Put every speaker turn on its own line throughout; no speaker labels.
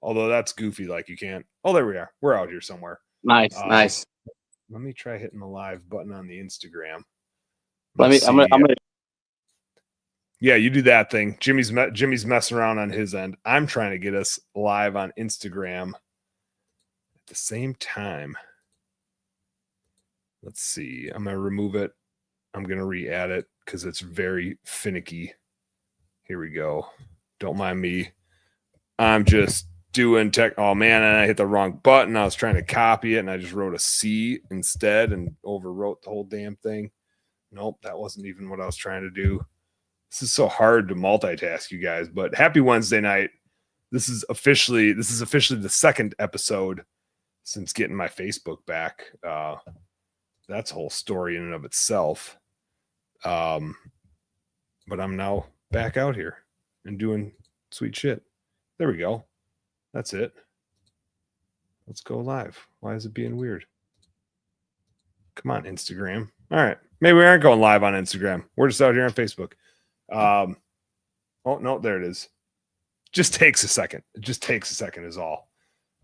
Although that's goofy. Like you can't. Oh, there we are. We're out here somewhere.
Nice.
Let me try hitting the live button on the Instagram.
I'm gonna.
Yeah, you do that thing. Jimmy's messing around on his end. I'm trying to get us live on Instagram at the same time. Let's see. I'm going to remove it. I'm going to re-add it because it's very finicky. Here we go. Don't mind me. I'm just doing tech. Oh, man, and I hit the wrong button. I was trying to copy it, and I just wrote a C instead and overwrote the whole damn thing. Nope, that wasn't even what I was trying to do. This is so hard to multitask, you guys, but happy Wednesday night. This is officially the second episode since getting my Facebook back. That's a whole story in and of itself. But I'm now back out here and doing sweet shit. There we go. That's it. Let's go live. Why is it being weird? Come on, Instagram. All right. Maybe we aren't going live on Instagram. We're just out here on Facebook. Oh, no, there it is. Just takes a second. It just takes a second is all.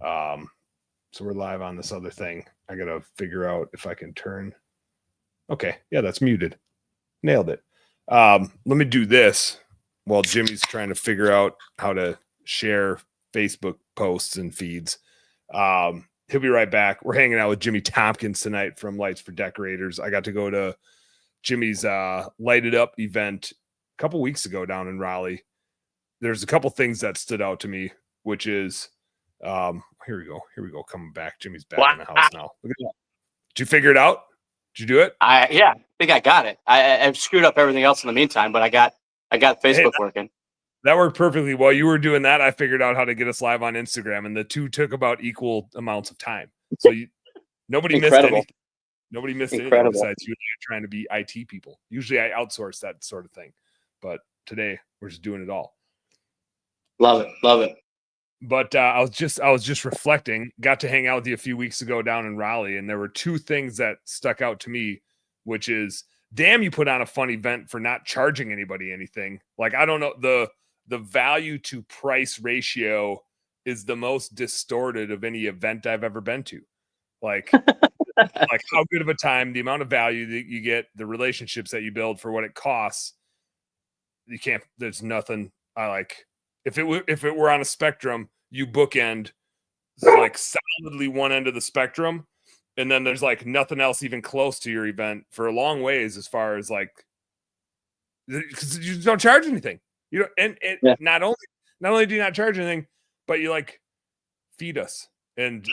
So we're live on this other thing. I got to figure out if I can turn. Okay. Yeah, that's muted. Nailed it. Let me do this while Jimmy's trying to figure out how to share Facebook posts and feeds. He'll be right back. We're hanging out with Jimmy Tompkins tonight from Lights for Decorators. I got to go to Jimmy's Light It Up event a couple weeks ago down in Raleigh. There's a couple things that stood out to me, which is here we go. Coming back. Jimmy's back in the house now. Look at that. Did you figure it out? Did you do it?
I think I got it. I've screwed up everything else in the meantime, but I got Facebook working.
That worked perfectly. While you were doing that, I figured out how to get us live on Instagram, and the two took about equal amounts of time. So nobody missed anything. Nobody missed anything besides you and I trying to be IT people. Usually I outsource that sort of thing, but today we're just doing it all.
Love it.
But I was just reflecting. Got to hang out with you a few weeks ago down in Raleigh, and there were two things that stuck out to me, which is, damn, you put on a fun event for not charging anybody anything. Like, I don't know, the value to price ratio is the most distorted of any event I've ever been to. Like, like how good of a time, the amount of value that you get, the relationships that you build for what it costs. You can't. There's nothing I like. If it were on a spectrum, you bookend like solidly one end of the spectrum, and then there's like nothing else even close to your event for a long ways as far as like, because you don't charge anything. You know, and not only do you not charge anything, but you like feed us and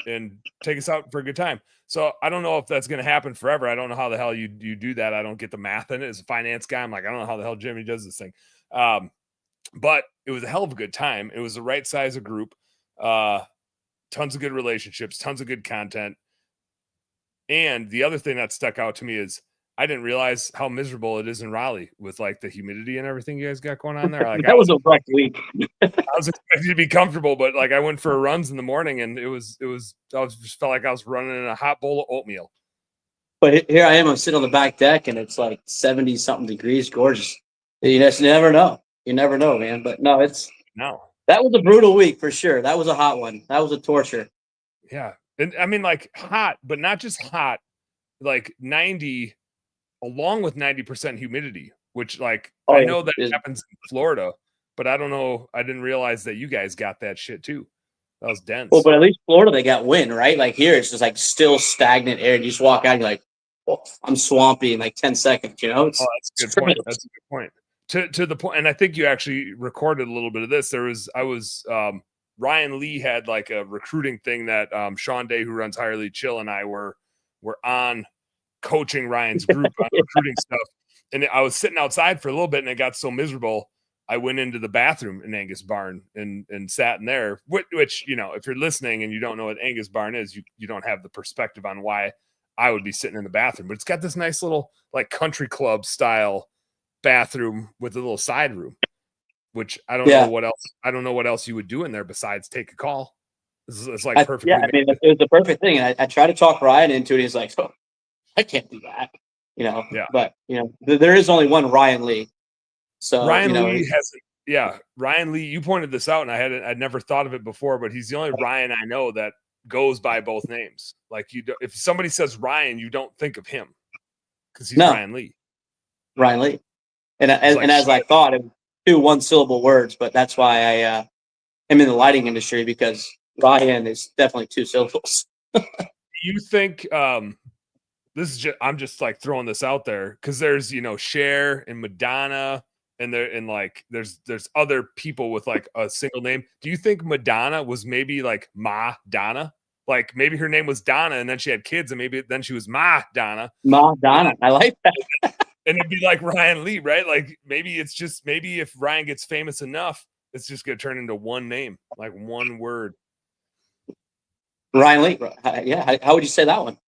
take us out for a good time. So I don't know if that's going to happen forever. I don't know how the hell you do that. I don't get the math in it. As a finance guy, I'm like, I don't know how the hell Jimmy does this thing. But it was a hell of a good time. It was the right size of group, tons of good relationships, tons of good content. And the other thing that stuck out to me is I didn't realize how miserable it is in Raleigh with like the humidity and everything you guys got going on there. Like,
that was a rough week.
I was expecting to be comfortable, but like I went for runs in the morning and I just felt like I was running in a hot bowl of oatmeal.
But here I am, I'm sitting on the back deck and it's like 70 something degrees, gorgeous. You just never know. You never know, man. But no, that was a brutal week for sure. That was a hot one. That was a torture.
Yeah. And I mean, like hot, but not just hot, like 90 along with 90% humidity, which like, I know that happens in Florida, but I don't know. I didn't realize that you guys got that shit too. That was dense.
Well, but at least Florida, they got wind, right? Like here, it's just like still stagnant air. You just walk out and you're like, oh, I'm swampy in like 10 seconds, you know?
That's a good point. That's a good point. To the point, and I think you actually recorded a little bit of this. Ryan Lee had like a recruiting thing that Sean Day, who runs Higher Lead Chill, and I were on coaching Ryan's group on recruiting stuff. And I was sitting outside for a little bit, and it got so miserable, I went into the bathroom in Angus Barn and sat in there. Which, you know, if you're listening and you don't know what Angus Barn is, you don't have the perspective on why I would be sitting in the bathroom. But it's got this nice little like country club style bathroom with a little side room, which I don't know what else. I don't know what else you would do in there besides take a call. It's like perfect.
Yeah, I mean, it was the perfect thing. And I tried to talk Ryan into it. He's like, oh, I can't do that, you know.
Yeah.
But you know, there is only one Ryan Lee. So
Ryan
you know,
Lee yeah, Ryan Lee, you pointed this out, and I'd never thought of it before, but he's the only Ryan I know that goes by both names. Like if somebody says Ryan, you don't think of him because he's Ryan Lee.
Ryan Lee. And as I thought, it was 2 1-syllable words, but that's why I am in the lighting industry, because Ryan is definitely 2 syllables.
You think this is I'm just like throwing this out there because there's Cher and Madonna, and there's other people with like a single name. Do you think Madonna was maybe like Ma Donna? Like maybe her name was Donna and then she had kids and maybe then she was Ma Donna.
Ma Donna. I like that.
And it'd be like Ryan Lee, right? Like maybe if Ryan gets famous enough, it's just gonna turn into one name, like one word.
Ryan Lee. Yeah. How would you say that one?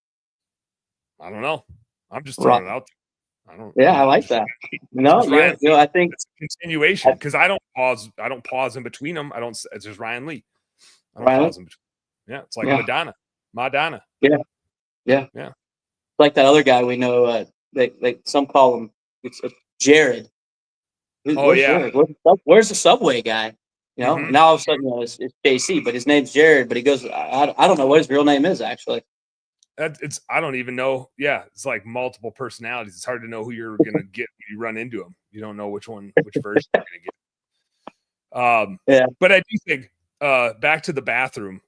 I don't know. I'm just throwing it out there.
I like that. No, I think
it's a continuation because I don't pause in between them. It's just Ryan Lee. I don't pause in between. Yeah, it's like Madonna.
Yeah. Like that other guy we know. Some call him Jared.
Jared?
Where's the Subway guy? Now all of a sudden it's JC, but his name's Jared. But he goes, I don't know what his real name is actually.
I don't even know. Yeah, it's like multiple personalities. It's hard to know who you're gonna get when you run into them. You don't know which version you're gonna get. But I do think back to the bathroom.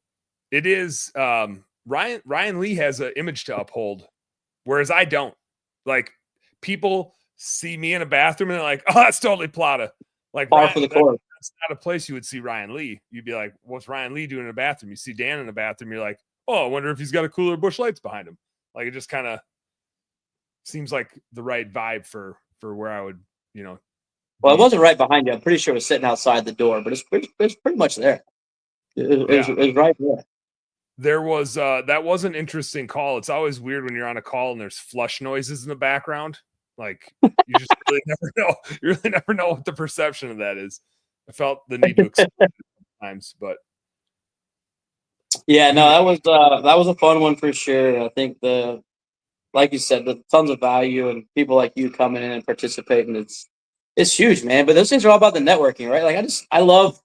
It is Ryan Lee has an image to uphold, whereas I don't. Like people see me in a bathroom and they're like, "Oh, that's totally Plata." Like
for the court.
That's not a place you would see Ryan Lee. You'd be like, "What's Ryan Lee doing in a bathroom?" You see Dan in a bathroom, you're like, "Oh, I wonder if he's got a cooler Busch Lights behind him." Like it just kind of seems like the right vibe for where I would,
Well, it wasn't right behind you. I'm pretty sure it was sitting outside the door, but it's pretty much there. It was right there.
There was that was an interesting call. It's always weird when you're on a call and there's flush noises in the background. Like you just really never know. You really never know what the perception of that is. I felt the need to explain it sometimes, but
yeah, no, that was a fun one for sure. I think like you said, the tons of value and people like you coming in and participating. It's huge, man. But those things are all about the networking, right? Like I love.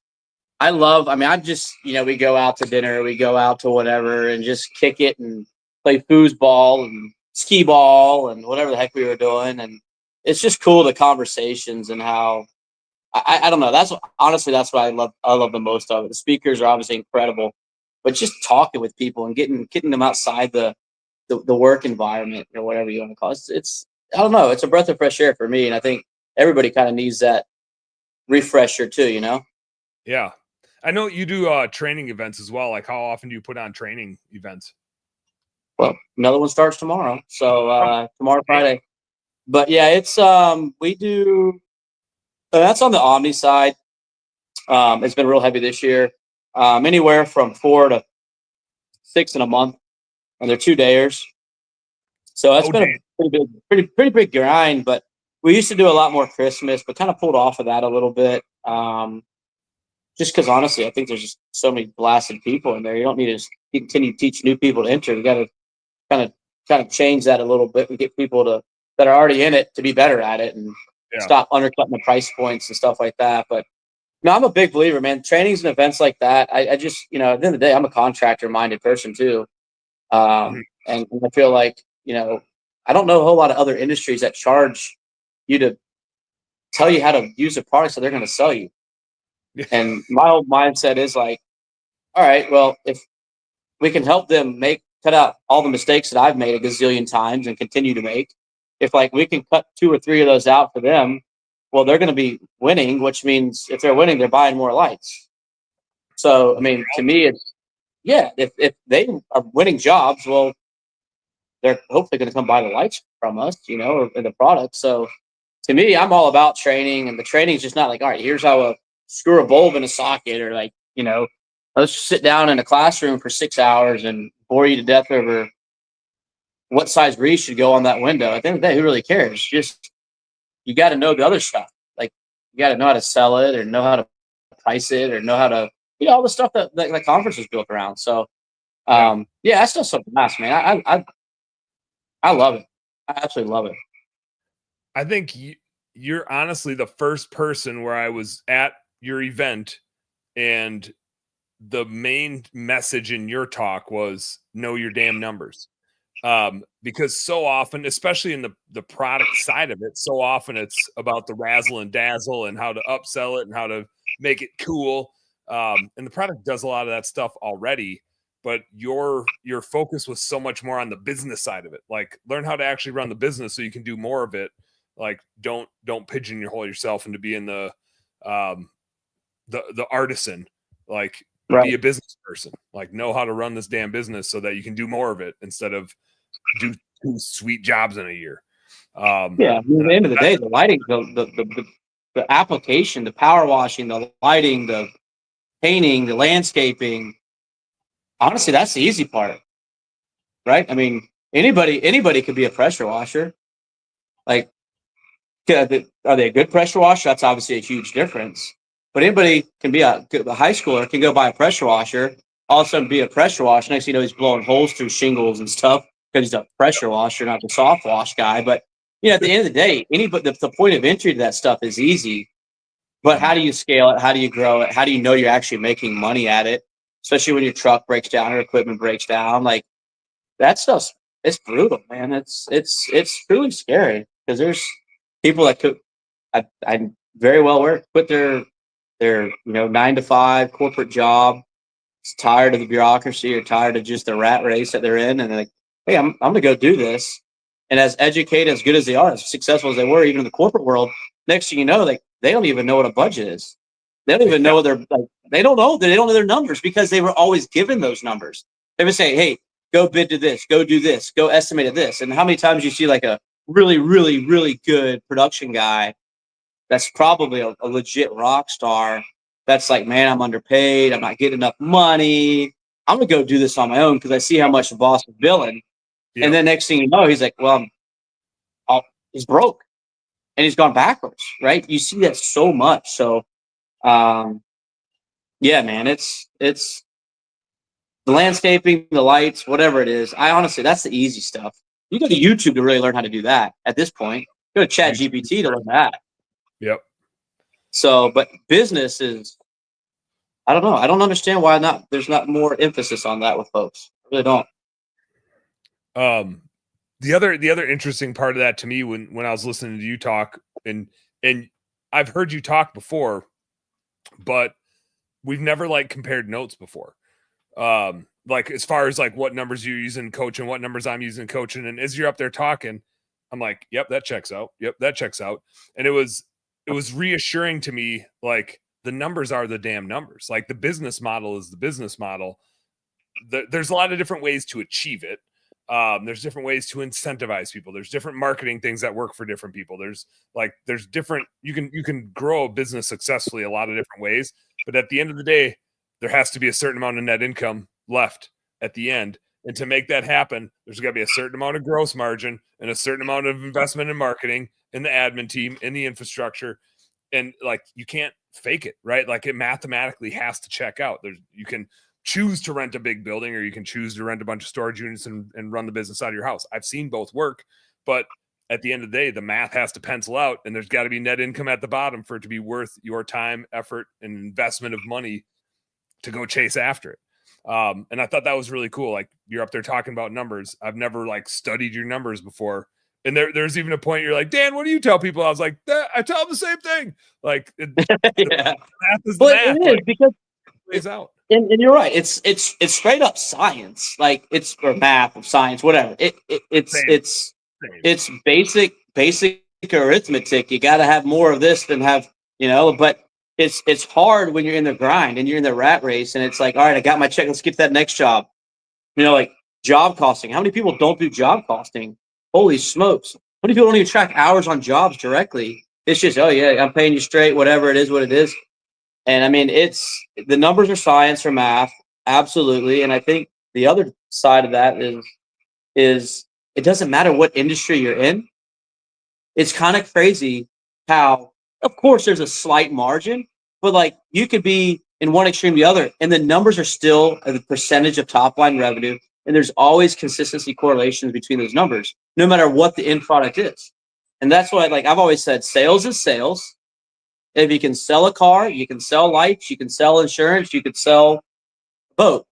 I mean, I'm just, we go out to dinner, we go out to whatever and just kick it and play foosball and skee ball and whatever the heck we were doing. And it's just cool, the conversations and how, I don't know. That's what I love the most of it. The speakers are obviously incredible, but just talking with people and getting them outside the work environment or whatever you want to call it. It's I don't know. It's a breath of fresh air for me. And I think everybody kind of needs that refresher too,
Yeah. I know you do training events as well. Like how often do you put on training events?
Well, another one starts tomorrow. So tomorrow, Friday. But yeah, it's we do that's on the Omni side. It's been real heavy this year. Anywhere from 4 to 6 in a month. And they're 2-dayers. So that's been a pretty big grind, but we used to do a lot more Christmas, but kind of pulled off of that a little bit. Just because honestly, I think there's just so many blasted people in there. You don't need to continue to teach new people to enter. You got to kind of change that a little bit and get people that are already in it to be better at it and stop undercutting the price points and stuff like that. But no, I'm a big believer, man. Trainings and events like that. I just, at the end of the day, I'm a contractor minded person too. And I feel like, I don't know a whole lot of other industries that charge you to tell you how to use a product so they're going to sell you. And my whole mindset is like, all right, well, if we can help them cut out all the mistakes that I've made a gazillion times and continue to make, if like we can cut 2 or 3 of those out for them, well, they're going to be winning, which means if they're winning, they're buying more lights. So, I mean, to me, it's, if they are winning jobs, well, they're hopefully going to come buy the lights from us, or the product. So to me, I'm all about training, and the training is just not like, all right, here's how screw a bulb in a socket, or like, let's sit down in a classroom for 6 hours and bore you to death over what size grease should go on that window. At the end of the day, who really cares? Just, you got to know the other stuff. Like, you got to know how to sell it or know how to price it or know how to, all the stuff that the conference was built around. So, that's still something nice, man. I love it. I absolutely love it.
I think you're honestly the first person where I was at your event and the main message in your talk was know your damn numbers. Because so often, especially in the product side of it, so often it's about the razzle and dazzle and how to upsell it and how to make it cool. And the product does a lot of that stuff already, but your focus was so much more on the business side of it. Like, learn how to actually run the business so you can do more of it. Like, don't pigeonhole yourself into being the artisan. Like,
Right.
be a business person. Like, know how to run this damn business so that you can do more of it instead of do 2 sweet jobs in a year.
Yeah, at the end of the day, the lighting, the application, the power washing, the lighting, the painting, the landscaping. Honestly, that's the easy part, right? I mean, anybody could be a pressure washer. Like, are they a good pressure washer? That's obviously a huge difference. But anybody can be a high schooler can go buy a pressure washer, all of a sudden be a pressure washer. Next thing you know, he's blowing holes through shingles and stuff because he's a pressure washer, not the soft wash guy. But at the end of the day, the point of entry to that stuff is easy. But how do you scale it? How do you grow it? How do you know you're actually making money at it? Especially when your truck breaks down or equipment breaks down. Like, that stuff's it's brutal, man. It's truly scary because there's people that could I very well quit their 9-to-5 corporate job. It's tired of the bureaucracy or tired of just the rat race that they're in, and they're like, hey, I'm gonna go do this. And as educated, as good as they are, as successful as they were, even in the corporate world, next thing you know, they don't even know what a budget is. They don't even know they don't know their numbers because they were always given those numbers. They would say, hey, go bid to this, go do this, go estimate at this. And how many times you see like a really, really, really good production guy that's probably a legit rock star that's like, man, I'm underpaid. I'm not getting enough money. I'm going to go do this on my own because I see how much the boss is billing. Yep. And then next thing you know, he's like, well, he's broke and he's gone backwards, right? You see that so much. So, yeah, man, it's the landscaping, the lights, whatever it is. I honestly, that's the easy stuff. You go to YouTube to really learn how to do that at this point. Go to Chat GPT to learn that.
Yep.
So, but business is, I don't know. I don't understand why there's not more emphasis on that with folks. I really don't.
The other interesting part of that to me when I was listening to you talk, and I've heard you talk before, but we've never like compared notes before. Like, as far as like what numbers you're using coaching, what numbers I'm using coaching, and as you're up there talking, I'm like, yep, that checks out. Yep, that checks out. And it was reassuring to me, like, the numbers are the damn numbers. Like, the business model is the business model. There's a lot of different ways to achieve it. There's different ways to incentivize people. There's different marketing things that work for different people. There's different, you can grow a business successfully a lot of different ways, but at the end of the day, there has to be a certain amount of net income left at the end. And to make that happen, there's got to be a certain amount of gross margin and a certain amount of investment in marketing, in the admin team, in the infrastructure. And like, you can't fake it, right? Like, it mathematically has to check out. You can choose to rent a big building, or you can choose to rent a bunch of storage units and run the business out of your house. I've seen both work, but at the end of the day, the math has to pencil out, and there's got to be net income at the bottom for it to be worth your time, effort, and investment of money to go chase after it. And I thought that was really cool. Like, you're up there talking about numbers. I've never like studied your numbers before. And there's even a point you're like, Dan, what do you tell people? I was like, I tell them the same thing. Like,
yeah.
The math is the math.
It is,
like,
because
it plays out.
And you're right. It's straight up science. Like, it's, or math, or science, whatever. It's basic arithmetic. You got to have more of this than have, but it's hard when you're in the grind and you're in the rat race, and it's like, all right, I got my check. Let's get to that next job. Like job costing. How many people don't do job costing? Holy smokes. How many people don't even track hours on jobs directly? It's just, oh yeah, I'm paying you straight, whatever it is, what it is. And I mean, the numbers are science or math. Absolutely. And I think the other side of that is it doesn't matter what industry you're in. It's kind of crazy how, of course, there's a slight margin, but like, you could be in one extreme or the other, and the numbers are still a percentage of top line revenue. And there's always consistency correlations between those numbers, no matter what the end product is. And that's why, like I've always said, sales is sales. If you can sell a car, you can sell lights, you can sell insurance, you could sell a boat.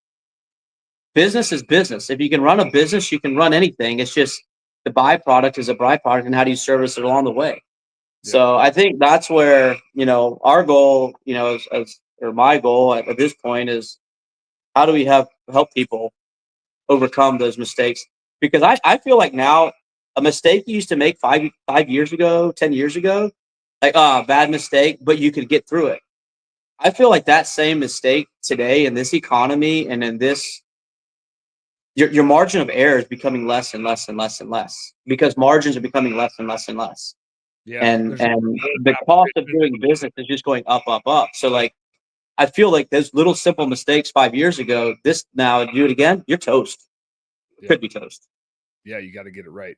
Business is business. If you can run a business, you can run anything. It's just the byproduct is a byproduct, and how do you service it along the way? Yeah. So I think that's where, our goal, or my goal at this point is, how do we help people overcome those mistakes? Because I feel like now, a mistake you used to make 5 years ago, 10 years ago, like, bad mistake, but you could get through it. I feel like that same mistake today in this economy and in this, your margin of error is becoming less and less and less and less, because margins are becoming less and less and less. Yeah, and the cost of doing business is just going up, up, up. So like, I feel like those little simple mistakes 5 years ago, now do it again, you're toast. Yeah. Could be toast.
Yeah, you got to get it right.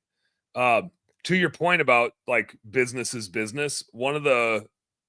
To your point about like business is business, one of the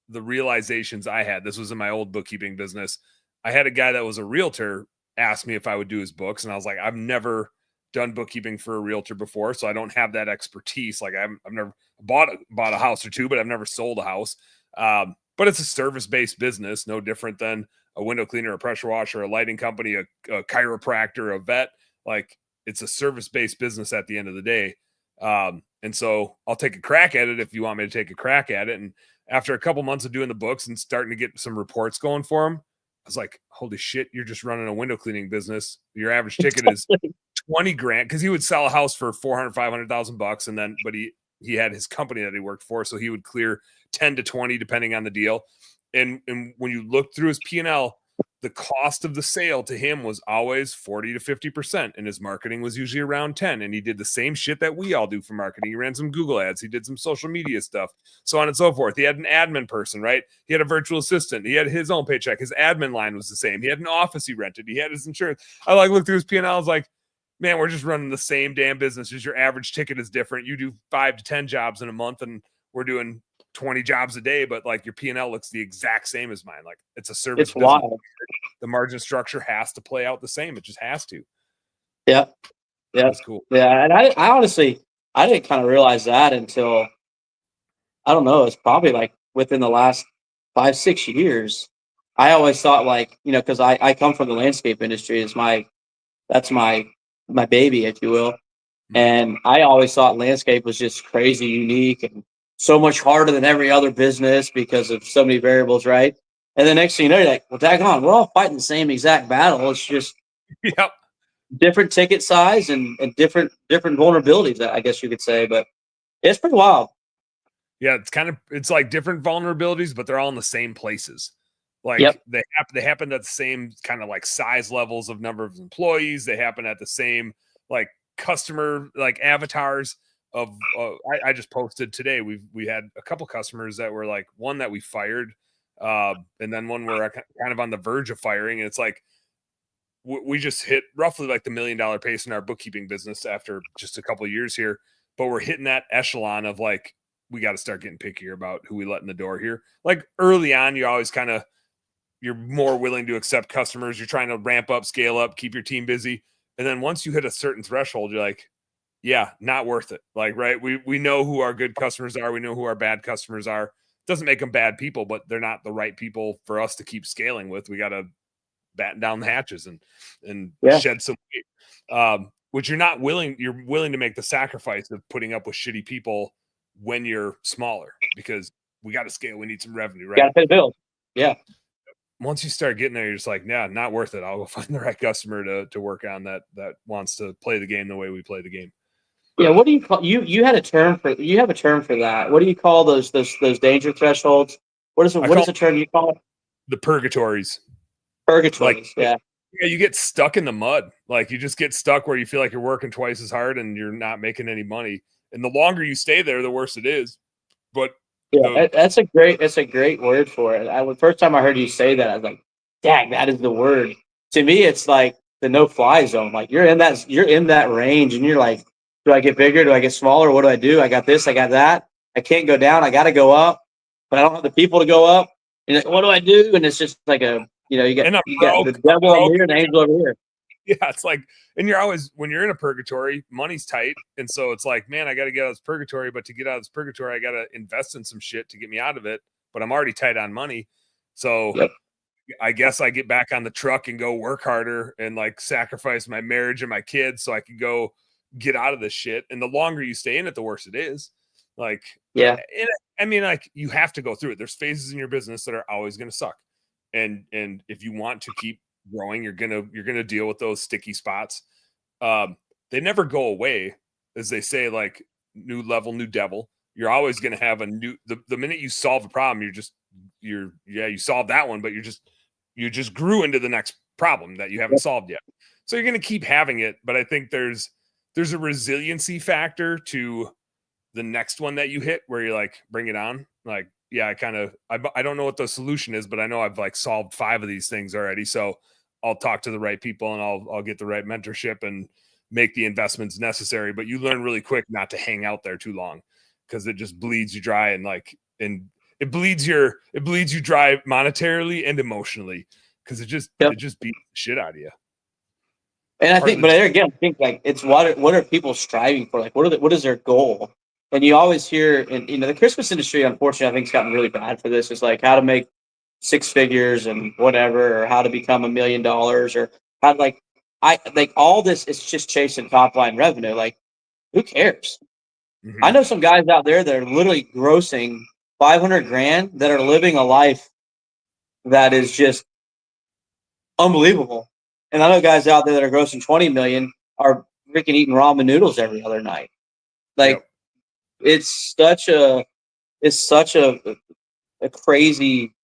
realizations I had, this was in my old bookkeeping business. I had a guy that was a realtor ask me if I would do his books, and I was like, I've never done bookkeeping for a realtor before, so I don't have that expertise. Like I've never bought a house or two, but I've never sold a house. But it's a service-based business, no different than a window cleaner, a pressure washer, a lighting company, a chiropractor, a vet. Like, it's a service-based business at the end of the day. And so I'll take a crack at it if you want me to take a crack at it. And after a couple months of doing the books and starting to get some reports going for him, I was like, holy shit, you're just running a window cleaning business. Your average ticket is 20 grand, because he would sell a house for 400, 500,000 bucks. And then, but he had his company that he worked for, so he would clear 10 to 20 depending on the deal. And when you look through his P&L, the cost of the sale to him was always 40 to 50%, and his marketing was usually around 10. And he did the same shit that we all do for marketing. He ran some Google ads, he did some social media stuff, so on and so forth. He had an admin person, right? He had a virtual assistant. He had his own paycheck. His admin line was the same. He had an office he rented. He had his insurance. I looked through his P&L. I was like, man, we're just running the same damn business. Just your average ticket is different. You do 5 to 10 jobs in a month, and we're doing 20 jobs a day, but like your P&L looks the exact same as mine. Like, it's a service business. Wild. The margin structure has to play out the same. It just has to.
Yeah. Yeah.
That's cool.
Yeah. And I honestly, I didn't kind of realize that until, I don't know, it's probably like within the last 5-6 years. I always thought, like, because I come from the landscape industry. That's my baby, if you will. And I always thought landscape was just crazy unique and so much harder than every other business because of so many variables, right? And the next thing you know, you're like, well, daggone, we're all fighting the same exact battle. It's just different ticket size and different vulnerabilities, I guess you could say. But it's pretty wild.
Yeah, it's like different vulnerabilities, but they're all in the same places. Like, they happen at the same kind of like size levels of number of employees. They happen at the same like customer like avatars of. I just posted today. We had a couple customers that were like, one that we fired, and then one we're kind of on the verge of firing. And it's like we just hit roughly like the $1 million pace in our bookkeeping business after just a couple of years here. But we're hitting that echelon of like, we got to start getting pickier about who we let in the door here. Like early on, you always kind of, you're more willing to accept customers. You're trying to ramp up, scale up, keep your team busy. And then once you hit a certain threshold, you're like, yeah, not worth it. Like, right. We know who our good customers are. We know who our bad customers are. Doesn't make them bad people, but they're not the right people for us to keep scaling with. We got to batten down the hatches and shed some weight. Which you're willing to make the sacrifice of putting up with shitty people when you're smaller, because we got to scale. We need some revenue, right?
Got to pay the bills. Yeah.
Once you start getting there, you're just like, yeah, not worth it. I'll go find the right customer to work on that wants to play the game the way we play the game.
Yeah. What do you call, you have a term for that? What do you call those danger thresholds? What is the term you call it?
The purgatories.
Purgatories. Yeah,
you get stuck in the mud. Like, you just get stuck where you feel like you're working twice as hard and you're not making any money. And the longer you stay there, the worse it is. But
that's a great word for it. The first time I heard you say that, I was like, dang, that is the word. To me, it's like the no-fly zone. Like, you're in that range, and you're like, do I get bigger? Do I get smaller? What do I do? I got this, I got that. I can't go down. I got to go up, but I don't have the people to go up. And what do I do? And it's just like you got the devil over here and the angel over here.
Yeah, it's like, and you're always, when you're in a purgatory, money's tight. And so it's like, man, I got to get out of this purgatory, but to get out of this purgatory, I got to invest in some shit to get me out of it. But I'm already tight on money. So I guess I get back on the truck and go work harder and like sacrifice my marriage and my kids so I can go get out of this shit. And the longer you stay in it, the worse it is. Like, I mean, like, you have to go through it. There's phases in your business that are always going to suck. And if you want to keep growing, you're gonna deal with those sticky spots. They never go away, as they say, like new level, new devil. You're always gonna have a new, the minute you solve a problem, you solved that one, but you just grew into the next problem that you haven't solved yet. So you're gonna keep having it, but I think there's a resiliency factor to the next one that you hit where you're like, bring it on. Like, yeah, I don't know what the solution is, but I know I've like solved 5 of these things already. So I'll talk to the right people and I'll get the right mentorship and make the investments necessary. But you learn really quick not to hang out there too long because it just bleeds you dry and it bleeds you dry monetarily and emotionally because it just beats the shit out of you.
And I think, but there again, I think like it's what are people striving for? Like what is their goal? And you always hear, and the Christmas industry, unfortunately, I think it's gotten really bad for this. It's like how to make 6 figures and whatever, or how to become $1 million, or how all this is just chasing top line revenue. Like, who cares? Mm-hmm. I know some guys out there that are literally grossing 500 grand that are living a life that is just unbelievable. And I know guys out there that are grossing 20 million are freaking eating ramen noodles every other night. Like, it's such a crazy,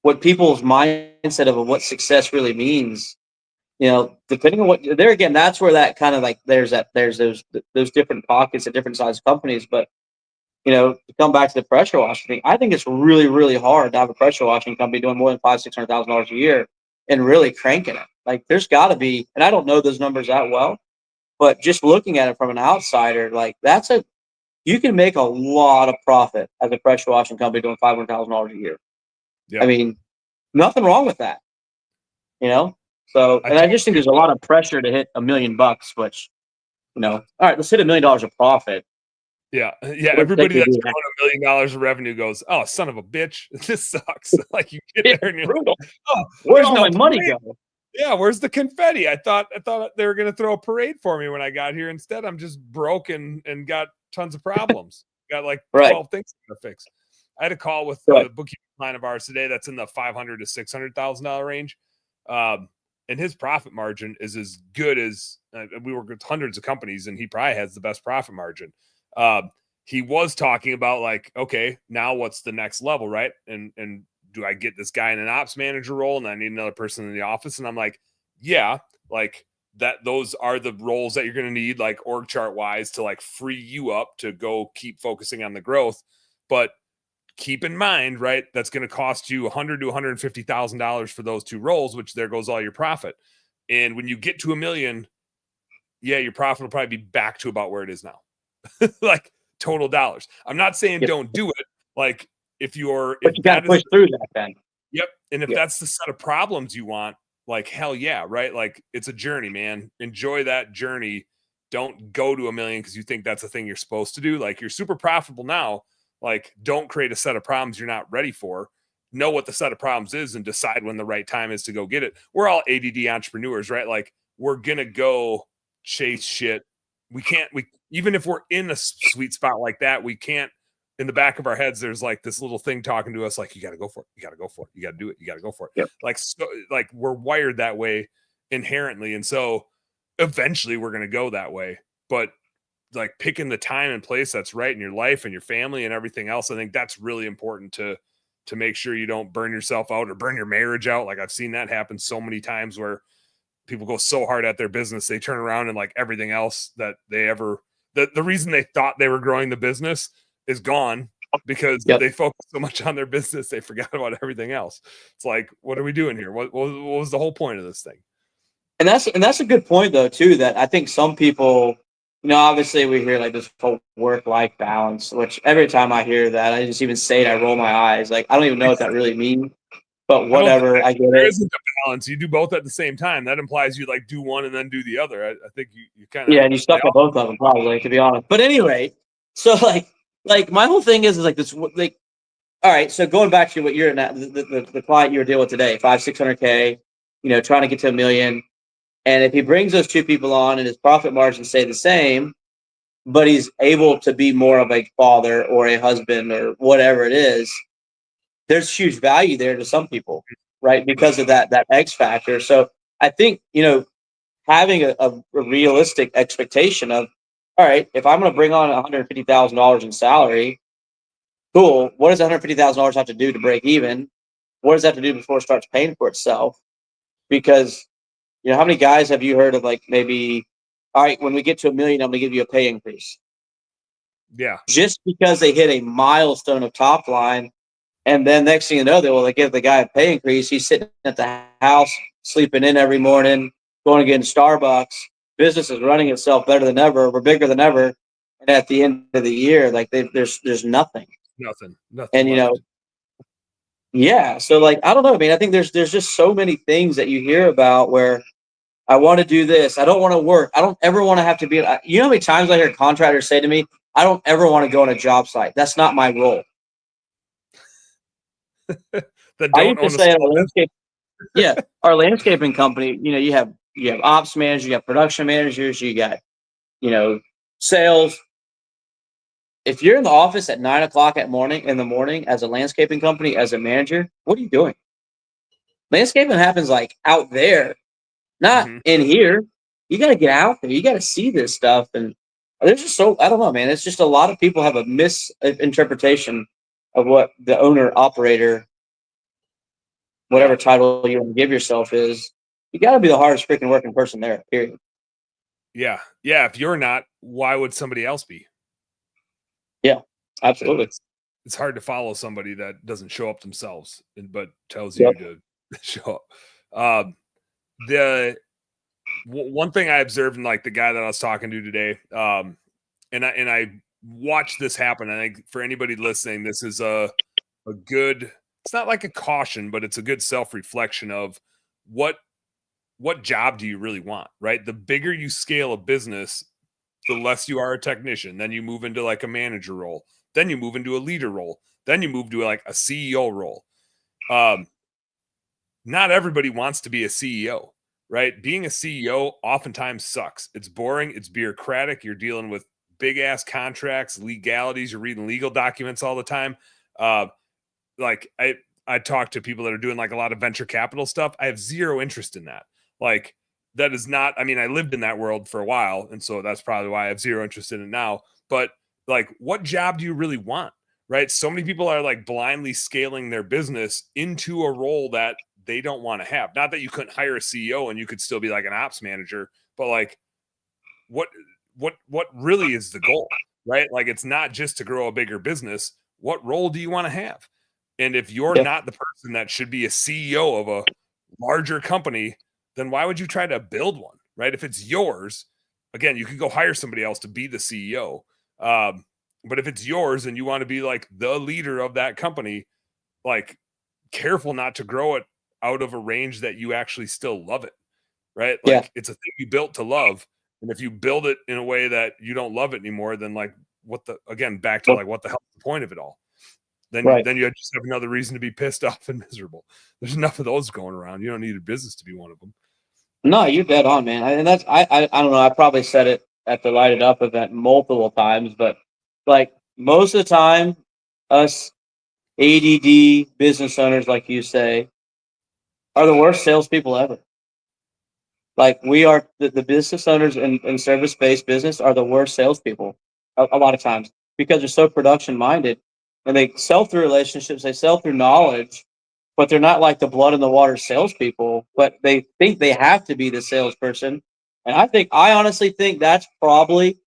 what people's mindset of what success really means, depending on what there again, that's where that kind of like, there's those different pockets at different size companies. But, to come back to the pressure washing thing, I think it's really, really hard to have a pressure washing company doing more than $500,000-$600,000 a year and really cranking it. Like, there's gotta be, and I don't know those numbers that well, but just looking at it from an outsider, like you can make a lot of profit as a pressure washing company doing $500,000 a year. I mean, nothing wrong with that, So, and I just think there's a lot of pressure to hit $1 million, which, all right, let's hit $1 million of profit.
Yeah. Everybody that's growing $1 million of revenue goes, "Oh, son of a bitch, this sucks." Like, you get there and you're like, "Oh,
where's all my money go?"
Yeah, where's the confetti? I thought they were gonna throw a parade for me when I got here. Instead, I'm just broke and got tons of problems. Got like 12 things to fix. I had a call with a bookkeeping client of ours today that's in the $500,000 to $600,000 range, and his profit margin is as good as we work with hundreds of companies, and he probably has the best profit margin. He was talking about like, okay, now what's the next level, right? And do I get this guy in an ops manager role and I need another person in the office? And I'm like, yeah, like those are the roles that you're going to need, like org chart wise, to like free you up to go keep focusing on the growth. But keep in mind, right, that's going to cost you $100,000 to $150,000 for those 2 roles, which there goes all your profit. And when you get to $1 million, your profit will probably be back to about where it is now. Like total dollars. I'm not saying don't do it. Like, but you got to push through that then. Yep. And if that's the set of problems you want, like, hell yeah, right? Like, it's a journey, man. Enjoy that journey. Don't go to $1 million because you think that's the thing you're supposed to do. Like, you're super profitable now. Like, don't create a set of problems you're not ready for. Know what the set of problems is and decide when the right time is to go get it. We're all ADD entrepreneurs, right? Like, we're going to go chase shit. Even if we're in a sweet spot like that, we can't, in the back of our heads, there's like this little thing talking to us, like, you got to go for it. You got to go for it. You got to do it. You got to go for it. Yep. Like we're wired that way inherently. And so eventually we're going to go that way, but like picking the time and place that's right in your life and your family and everything else, I think that's really important to make sure you don't burn yourself out or burn your marriage out. Like, I've seen that happen so many times where people go so hard at their business, they turn around and like everything else that they ever, the reason they thought they were growing the business is gone because they focus so much on their business, they forgot about everything else. It's like, what are we doing here? What was the whole point of this thing?
And that's a good point though, too, that I think some people, obviously we hear like this whole work-life balance, which every time I hear that, I just even say it, I roll my eyes. Like, I don't even know what that really means. But whatever, I get
there
it.
isn't a balance. You do both at the same time. That implies you like do one and then do the other. I think you kind of
Yeah, and you stuck at both of them probably, to be honest. But anyway, so like my whole thing is like this. Like, all right, so going back to what you're in that the client you're dealing with today, 500-600K, trying to get to $1 million, and if he brings those two people on and his profit margins stay the same, but he's able to be more of a father or a husband or whatever it is, there's huge value there to some people, right? Because of that X factor. So I think, having a realistic expectation of, all right, if I'm going to bring on $150,000 in salary, cool. What does $150,000 have to do to break even? What does that have to do before it starts paying for itself? Because, how many guys have you heard of like maybe, all right, when we get to $1 million, I'm going to give you a pay increase.
Yeah.
Just because they hit a milestone of top line. And then next thing you know, they give the guy a pay increase. He's sitting at the house, sleeping in every morning, going to get in Starbucks. Business is running itself better than ever. We're bigger than ever. And at the end of the year, like there's nothing.
Nothing.
And
left.
Yeah. So like I don't know. I mean, I think there's just so many things that you hear about where I want to do this. I don't want to work. I don't ever want to have to be. How many times I hear contractors say to me, "I don't ever want to go on a job site. That's not my role." I used to say our landscaping company, you have ops managers, you have production managers, you got, sales. If you're in the office at 9 o'clock in the morning as a landscaping company, as a manager, what are you doing? Landscaping happens like out there, not in here. You got to get out there. You got to see this stuff. And there's just I don't know, man. It's just a lot of people have a misinterpretation of what the owner operator, whatever title you want to give yourself is. You got to be the hardest freaking working person there, period.
Yeah. Yeah. If you're not, why would somebody else be?
Yeah, absolutely.
It's hard to follow somebody that doesn't show up themselves, but tells you to show up. The one thing I observed in like the guy that I was talking to today, and I watched this happen. I think for anybody listening, this is a good. It's not like a caution, but it's a good self-reflection of what job do you really want, right? The bigger you scale a business, the less you are a technician. Then you move into like a manager role. Then you move into a leader role. Then you move to like a CEO role. Not everybody wants to be a CEO, right? Being a CEO oftentimes sucks. It's boring. It's bureaucratic. You're dealing with big ass contracts, legalities. You're reading legal documents all the time. Like I talk to people that are doing like a lot of venture capital stuff. I have zero interest in that. Like that is not, I mean, I lived in that world for a while. And so that's probably why I have zero interest in it now. But like, what job do you really want? Right. So many people are like blindly scaling their business into a role that they don't want to have. Not that you couldn't hire a CEO and you could still be like an ops manager, but like what really is the goal, right? Like it's not just to grow a bigger business. What role do you want to have? And if you're not the person that should be a CEO of a larger company, then why would you try to build one, right? If it's yours, again, you could go hire somebody else to be the CEO. But if it's yours and you want to be like the leader of that company, like careful not to grow it out of a range that you actually still love it, right? Like it's a thing you built to love. And if you build it in a way that you don't love it anymore, then like back to like, what the hell is the point of it all? Then you just have another reason to be pissed off and miserable. There's enough of those going around. You don't need a business to be one of them.
No, you're dead on, man. And that's I don't know. I probably said it at the Light It Up event multiple times, but like most of the time, us ADD business owners, like you say, are the worst salespeople ever. Like we are the business owners in service-based business are the worst salespeople a lot of times because they're so production minded and they sell through relationships, they sell through knowledge, but they're not like the blood in the water salespeople, but they think they have to be the salesperson. And I honestly think that's probably,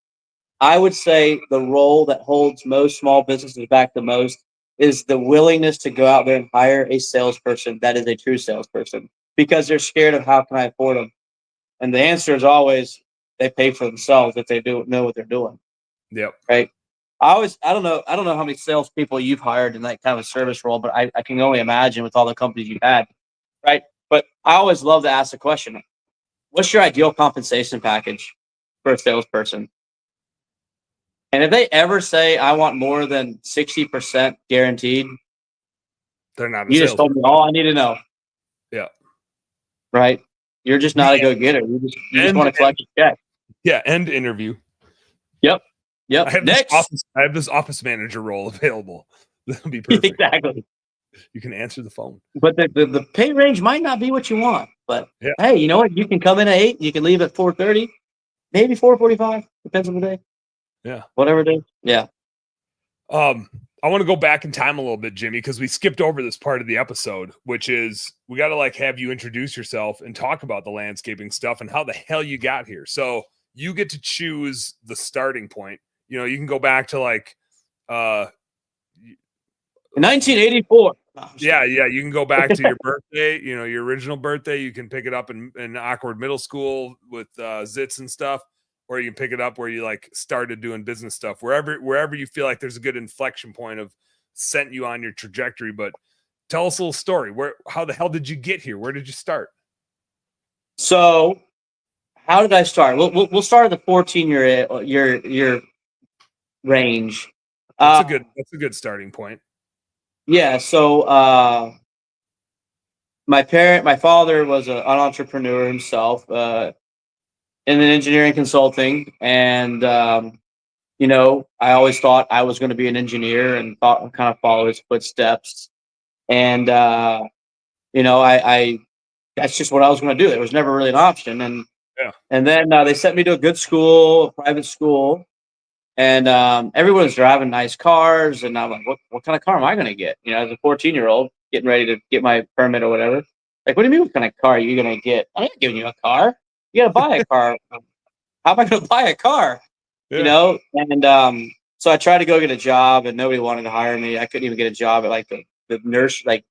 I would say the role that holds most small businesses back the most is the willingness to go out there and hire a salesperson that is a true salesperson because they're scared of how can I afford them. And the answer is always they pay for themselves if they do know what they're doing.
Yep.
Right. I don't know how many salespeople you've hired in that kind of a service role, but I can only imagine with all the companies you've had, right? But I always love to ask the question: what's your ideal compensation package for a salesperson? And if they ever say I want more than 60% guaranteed,
they're not.
You just told me all I need to know.
Yeah.
Right. You're just not a go-getter. You just want to collect a check.
Yeah. End interview.
Yep.
I have this office manager role available. That'll be perfect.
Exactly.
You can answer the phone.
But the pay range might not be what you want. But hey, you know what? You can come in at 8. You can leave at 4:30, maybe 4:45. Depends on the day.
Yeah.
Whatever it is. Yeah.
I want to go back in time a little bit, Jimmy, because we skipped over this part of the episode, which is we got to like have you introduce yourself and talk about the landscaping stuff and how the hell you got here. So you get to choose the starting point. You know, you can go back to like
1984.
Yeah. You can go back to your birthday, you know, your original birthday. You can pick it up in awkward middle school with zits and stuff, or you can pick it up where you like started doing business stuff. Wherever you feel like there's a good inflection point of sent you on your trajectory. But tell us a little story. How the hell did you get here? Where did you start?
So, how did I start? We'll start at the 14-year range.
That's a good starting point.
Yeah. So, my father was an entrepreneur himself, in engineering consulting, and you know, I always thought I was going to be an engineer and thought kind of follow his footsteps. And you know, I that's just what I was going to do. It was never really an option. And then they sent me to a good school, a private school, and everyone was driving nice cars, and I'm like, what kind of car am I going to get? You know, as a 14-year-old getting ready to get my permit or whatever. Like, what do you mean? What kind of car are you going to get? I'm not giving you a car. You got to buy a car. How am I going to buy a car? Yeah. You know, and so I tried to go get a job, and nobody wanted to hire me. I couldn't even get a job at like the nurse, like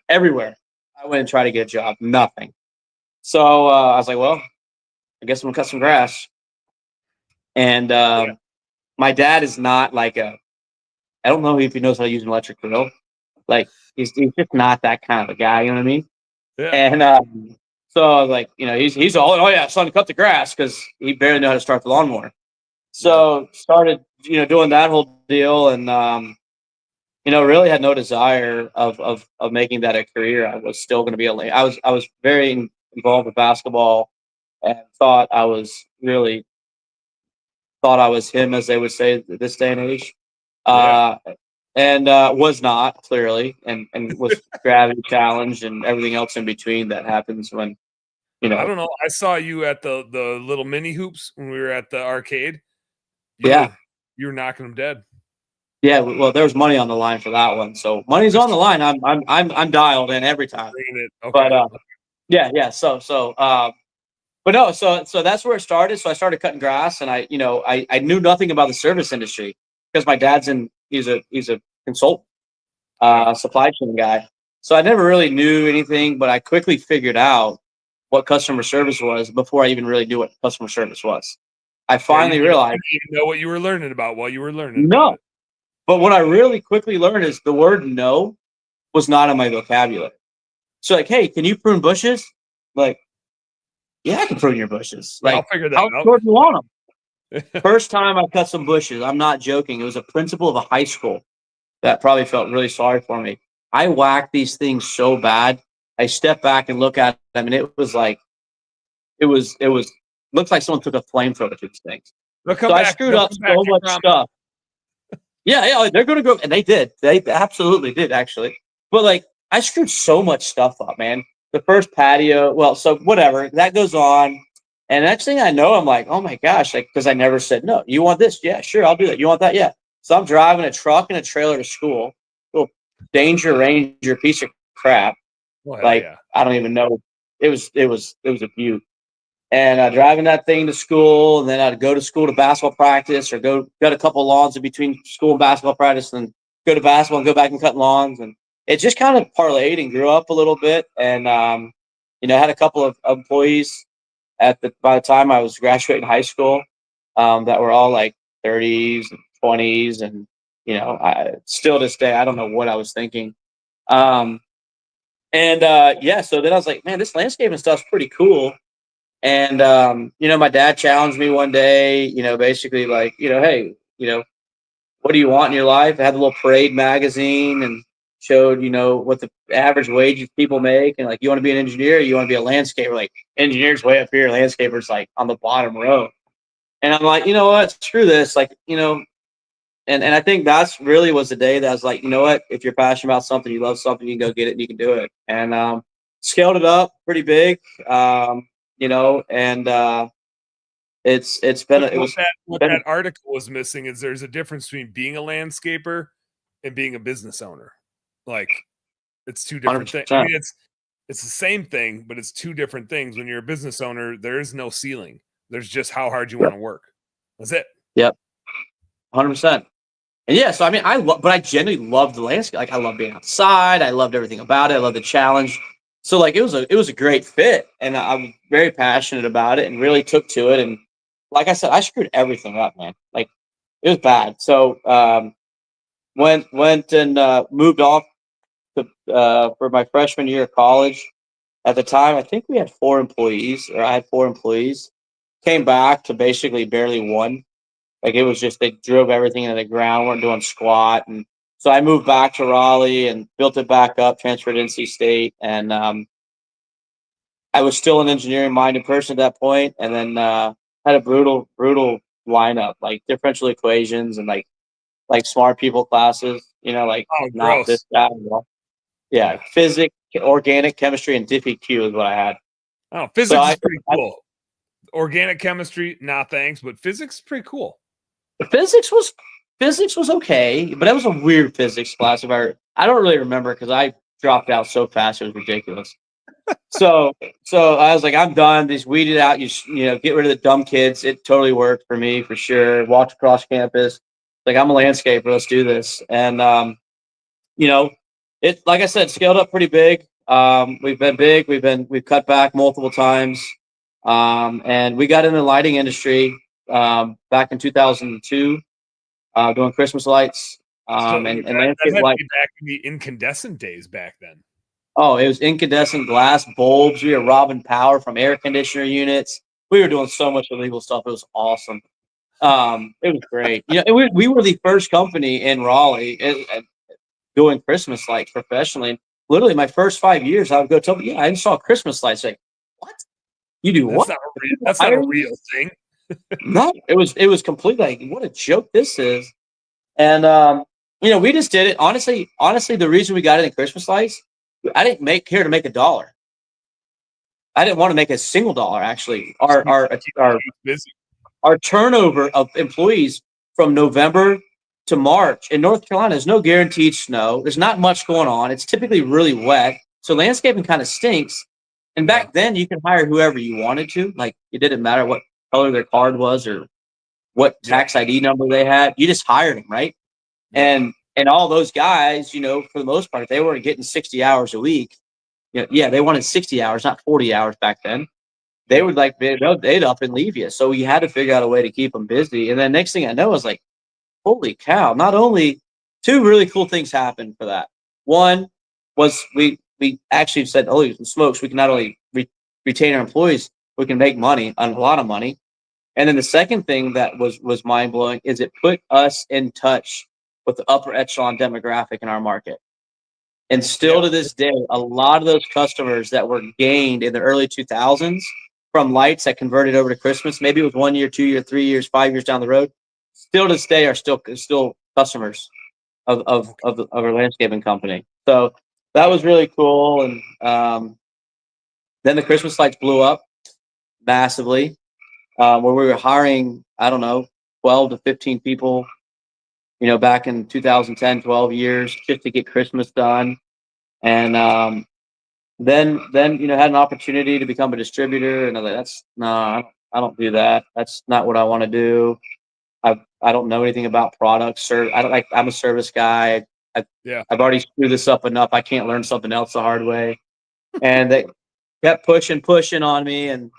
everywhere. I went and tried to get a job, nothing. So I was like, well, I guess I'm gonna cut some grass. And my dad is not like I don't know if he knows how to use an electric drill. Like he's just not that kind of a guy. You know what I mean? Yeah. And so I was like, you know, he's all, oh yeah, son, cut the grass, because he barely knew how to start the lawnmower. So started, you know, doing that whole deal, and you know, really had no desire of making that a career. I was still going to be I was very involved with basketball, and thought I was him, as they would say this day and age. And was not, clearly, and was gravity challenged and everything else in between that happens when, you know.
I don't know. I saw you at the little mini hoops when we were at the arcade.
You
were knocking them dead.
Yeah, well, there was money on the line for that one, so money's on the line. I'm dialed in every time.
Okay.
But yeah. So but no, so that's where it started. So I started cutting grass, and I knew nothing about the service industry, because my dad's he's a consultant, supply chain guy. So I never really knew anything, but I quickly figured out what customer service was before I even really knew what customer service was. I finally realized
you didn't know what you were learning about while you were learning.
No. But what I really quickly learned is the word no was not in my vocabulary. So like, hey, can you prune bushes? Like, yeah, I can prune your bushes. Like,
I'll figure that out.
How short do you want them? First time I cut some bushes, I'm not joking. It was a principal of a high school that probably felt really sorry for me. I whacked these things so bad. I stepped back and look at them, and it was like, it looks like someone took a flamethrower to these things. So I screwed up so much stuff. Yeah, they're going to go, and they did. They absolutely did, actually. But like, I screwed so much stuff up, man. The first patio, well, so whatever, that goes on, and next thing I know, I'm like, oh my gosh, like, because I never said no. You want this? Yeah, sure, I'll do that. You want that? Yeah. So I'm driving a truck and a trailer to school, little Danger Ranger piece of crap.
Well,
like, yeah. I don't even know. It was a beaut. And driving that thing to school, and then I'd go to school to basketball practice, or cut a couple lawns in between school and basketball practice, and go to basketball and go back and cut lawns. And it just kind of parlayed and grew up a little bit. And you know, I had a couple of employees by the time I was graduating high school, that were all like 30s and 20s, and I still this day I don't know what I was thinking. Yeah, so then I was like, man, this landscaping stuff's pretty cool. And my dad challenged me one day, basically like, hey, what do you want in your life? I had a little Parade magazine and showed, what the average wages people make, and like, you want to be an engineer, or you want to be a landscaper? Like, engineers way up here, landscapers like on the bottom row. And I'm like, you know what? Screw this. Like, and I think that's really was the day that I was like, you know what? If you're passionate about something, you love something, you can go get it and you can do it. And scaled it up pretty big. It's been
what that article was missing is there's a difference between being a landscaper and being a business owner. Like, it's two different things. I mean, it's the same thing, but it's two different things. When you're a business owner, there is no ceiling. There's just how hard you want to work. That's it.
Yep. 100%. And yeah, so I mean, but I genuinely loved the landscape. Like, I love being outside. I loved everything about it. I loved the challenge. So like, it was a great fit, and I'm very passionate about it and really took to it. And like I said, I screwed everything up, man. Like, it was bad. So went and moved off for my freshman year of college. At the time, I think we had 4 employees, or I had 4 employees. Came back to basically barely 1. Like, it was just, they drove everything into the ground, weren't doing squat. And so I moved back to Raleigh and built it back up, transferred to NC State. And I was still an engineering minded person at that point. And then had a brutal lineup, like differential equations and like smart people classes, like not this guy. Yeah. Physics, organic chemistry, and DiffyQ is what I had.
Oh, physics is pretty cool. Organic chemistry, nah, thanks, but physics is pretty cool.
Physics was okay, but that was a weird physics class. I don't really remember because I dropped out so fast, it was ridiculous. so I was like, I'm done. Just weed it out. You get rid of the dumb kids. It totally worked for me, for sure. Walked across campus. Like, I'm a landscaper. Let's do this. And it, like I said, scaled up pretty big. We've been big. We've cut back multiple times. And we got in the lighting industry back in 2002, doing Christmas lights. And landscape lights.
Back in the incandescent days back then.
Oh, it was incandescent glass bulbs. We were robbing power from air conditioner units. We were doing so much illegal stuff. It was awesome. It was great. We were the first company in Raleigh doing Christmas lights professionally. Literally, my first 5 years, I would go tell them, I install Christmas lights. Like, what? You do what?
That's not a real thing.
No, it was completely like, what a joke this is. And we just did it. Honestly, the reason we got it in Christmas lights, I didn't care to make $1. I didn't want to make a single dollar. Actually, our turnover of employees from November to March in North Carolina, there's no guaranteed snow. There's not much going on. It's typically really wet, so landscaping kind of stinks. And back then, you could hire whoever you wanted to. Like, it didn't matter what color their card was or what tax ID number they had. You just hired them, right? And all those guys, for the most part, they weren't getting 60 hours a week. They wanted 60 hours, not 40 hours back then. They would they'd up and leave you. So you had to figure out a way to keep them busy. And then next thing I know, I was like, holy cow! Not only 2 really cool things happened for that. One was we actually said, holy smokes, we can not only retain our employees, we can make money, a lot of money. And then the second thing that was mind blowing is it put us in touch with the upper echelon demographic in our market. And still to this day, a lot of those customers that were gained in the early 2000s from lights that converted over to Christmas, maybe it was 1 year, 2 year, 3 years, 5 years down the road, still to this day are still customers of our landscaping company. So that was really cool. And then the Christmas lights blew up massively, where we were hiring, I don't know, 12 to 15 people, back in 2010, 12 years just to get Christmas done. And then had an opportunity to become a distributor, and I was like, I don't do that. That's not what I want to do. I don't know anything about products. I'm a service guy. I've already screwed this up enough. I can't learn something else the hard way. And they kept pushing on me, and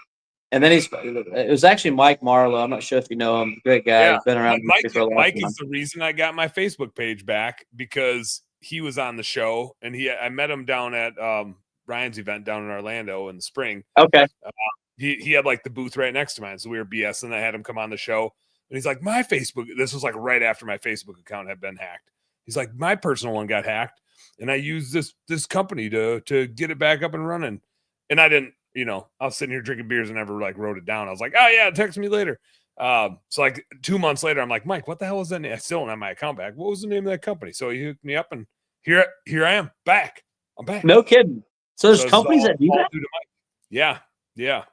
And then it was actually Mike Marlowe. I'm not sure if you know him. Great guy.
Yeah.
He's been around for a long
Mike
time.
is the reason I got my Facebook page back, because he was on the show, and I met him down at Ryan's event down in Orlando in the spring.
Okay.
He had like the booth right next to mine, so we were BSing. I had him come on the show, and he's like, my Facebook. This was like right after my Facebook account had been hacked. He's like, my personal one got hacked, and I used this company to get it back up and running. And I didn't, I was sitting here drinking beers and never like wrote it down. I was like, oh yeah, text me later. So like 2 months later, I'm like, Mike, what the hell was that name? I still don't have my account back. What was the name of that company? So he hooked me up, and here I am back. I'm back.
No kidding. So there's companies that do that?
Yeah. Yeah.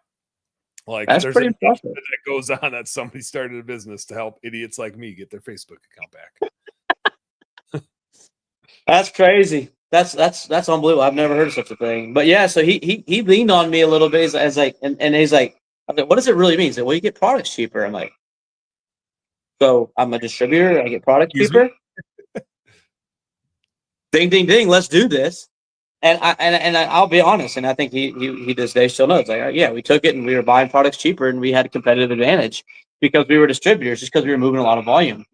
Like
that's pretty impressive.
That goes on that somebody started a business to help idiots like me get their Facebook account back.
That's crazy. That's unbelievable. I've never heard of such a thing. But yeah, so he leaned on me a little bit as like, and he's like, what does it really mean? He's like, well, you get products cheaper. I'm like, so I'm a distributor. I get products cheaper. Ding, ding, ding. Let's do this. And I'll be honest, and I think he this day still knows. Like, yeah, we took it and we were buying products cheaper, and we had a competitive advantage because we were distributors, just because we were moving a lot of volume.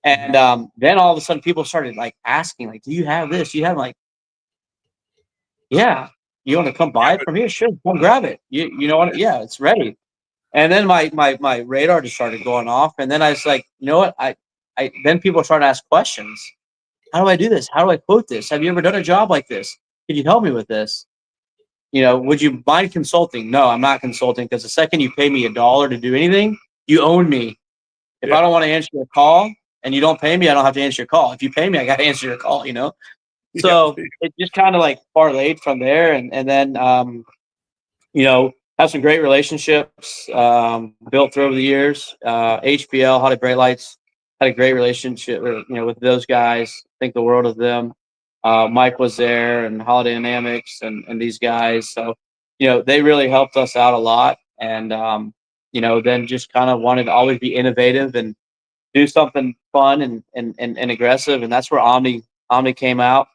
And then all of a sudden, people started like asking, like, "Do you have this? Do you have?" Like, yeah, you want to come buy it from here? Sure, come grab it. You know what? Yeah, it's ready. And then my radar just started going off, and then I was like, you know what? I then people started to ask questions. How do I do this? How do I quote this? Have you ever done a job like this? Could you help me with this? Would you mind consulting? No, I'm not consulting, because the second you pay me $1 to do anything, you own me. If I don't want to answer your call and you don't pay me, I don't have to answer your call. If you pay me, I got to answer your call, So it just kind of like parlayed from there. And then, have some great relationships built through over the years. HPL, Holiday Bright Lights, had a great relationship, with those guys. Think the world of them. Mike was there, and Holiday Dynamics, and these guys. So, they really helped us out a lot. And, then just kind of wanted to always be innovative and do something fun and aggressive. And that's where Omni came out,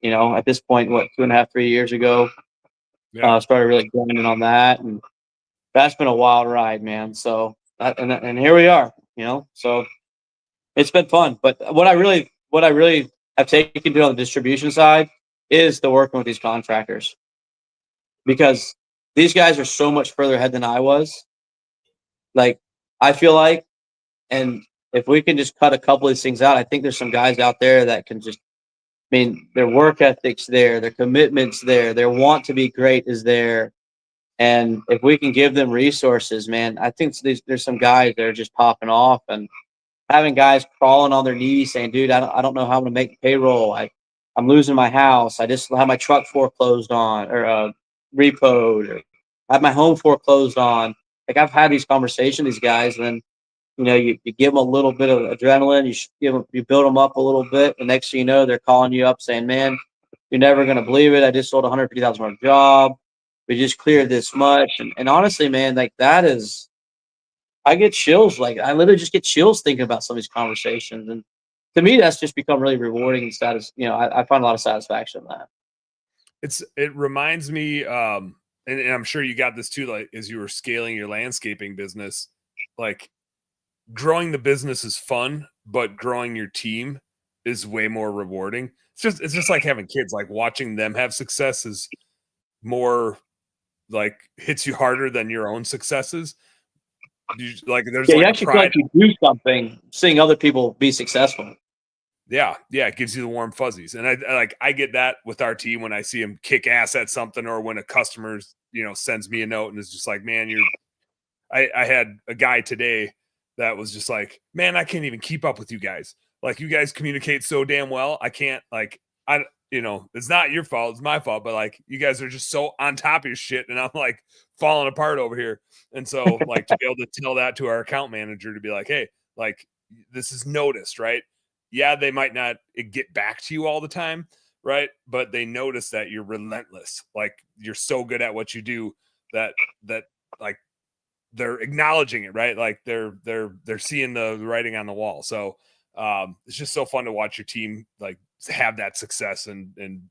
at this point, 2.5, 3 years ago. Started really grinding on that. And that's been a wild ride, man. So, and here we are, so it's been fun. But what I really have taken to on the distribution side is the working with these contractors, because these guys are so much further ahead than I was. Like, I feel like, and if we can just cut a couple of these things out, I think there's some guys out there that can just, their work ethic's there, their commitment's there, their want to be great is there. And if we can give them resources, man, I think there's some guys that are just popping off, and having guys crawling on their knees saying, dude, I don't know how I'm going to make payroll. I'm losing my house. I just had my truck foreclosed on, or repoed, or I have my home foreclosed on. Like, I've had these conversations with these guys, and then, you give them a little bit of adrenaline. You build them up a little bit. The next thing you know, they're calling you up saying, man, you're never going to believe it. I just sold a $150,000 job. We just cleared this much. And honestly, man, like, that is, I get chills. Like, I literally just get chills thinking about some of these conversations. And to me, that's just become really rewarding and I find a lot of satisfaction in that.
It reminds me, and I'm sure you got this too, like, as you were scaling your landscaping business, like, growing the business is fun, but growing your team is way more rewarding. It's just like having kids. Like, watching them have success is more, like, hits you harder than your own successes. There's
you actually feel like you do something seeing other people be successful.
Yeah, it gives you the warm fuzzies. And I get that with our team when I see them kick ass at something, or when a customer sends me a note and is just like, man, I had a guy today that was just like, man, I can't even keep up with you guys. Like, you guys communicate so damn well. I can't, like, it's not your fault, it's my fault, but like, you guys are just so on top of your shit, and I'm like falling apart over here. And so, like, to be able to tell that to our account manager, to be like, hey, like, this is noticed, right? Yeah, they might not get back to you all the time, right? But they notice that you're relentless. Like, you're so good at what you do that like, they're acknowledging it, right? Like, they're seeing the writing on the wall. So it's just so fun to watch your team like have that success and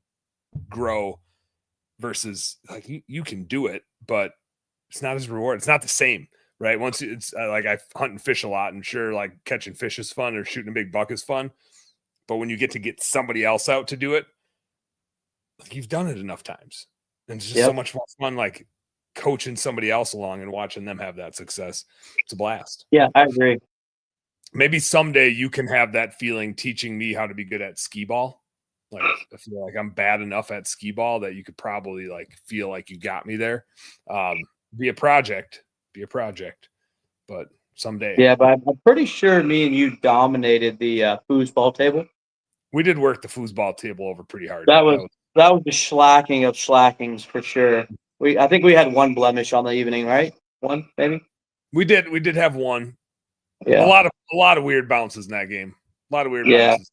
grow, versus like, you can do it, but it's not as rewarding. It's not the same, right? Once it's like I hunt and fish a lot, and sure, like catching fish is fun or shooting a big buck is fun. But when you get to get somebody else out to do it, like you've done it enough times. And it's just so much more fun, like coaching somebody else along and watching them have that success. It's a blast.
Yeah, I agree.
Maybe someday you can have that feeling teaching me how to be good at skee ball. Like I feel like I'm bad enough at skee ball that you could probably like feel like you got me there. Be a project, but someday.
Yeah, but I'm pretty sure me and you dominated the foosball table.
We did work the foosball table over pretty hard.
That was the slacking of slackings for sure. I think we had one blemish on the evening, right? One, maybe.
We did have one.
Yeah.
A lot of weird bounces in that game. A lot of weird bounces.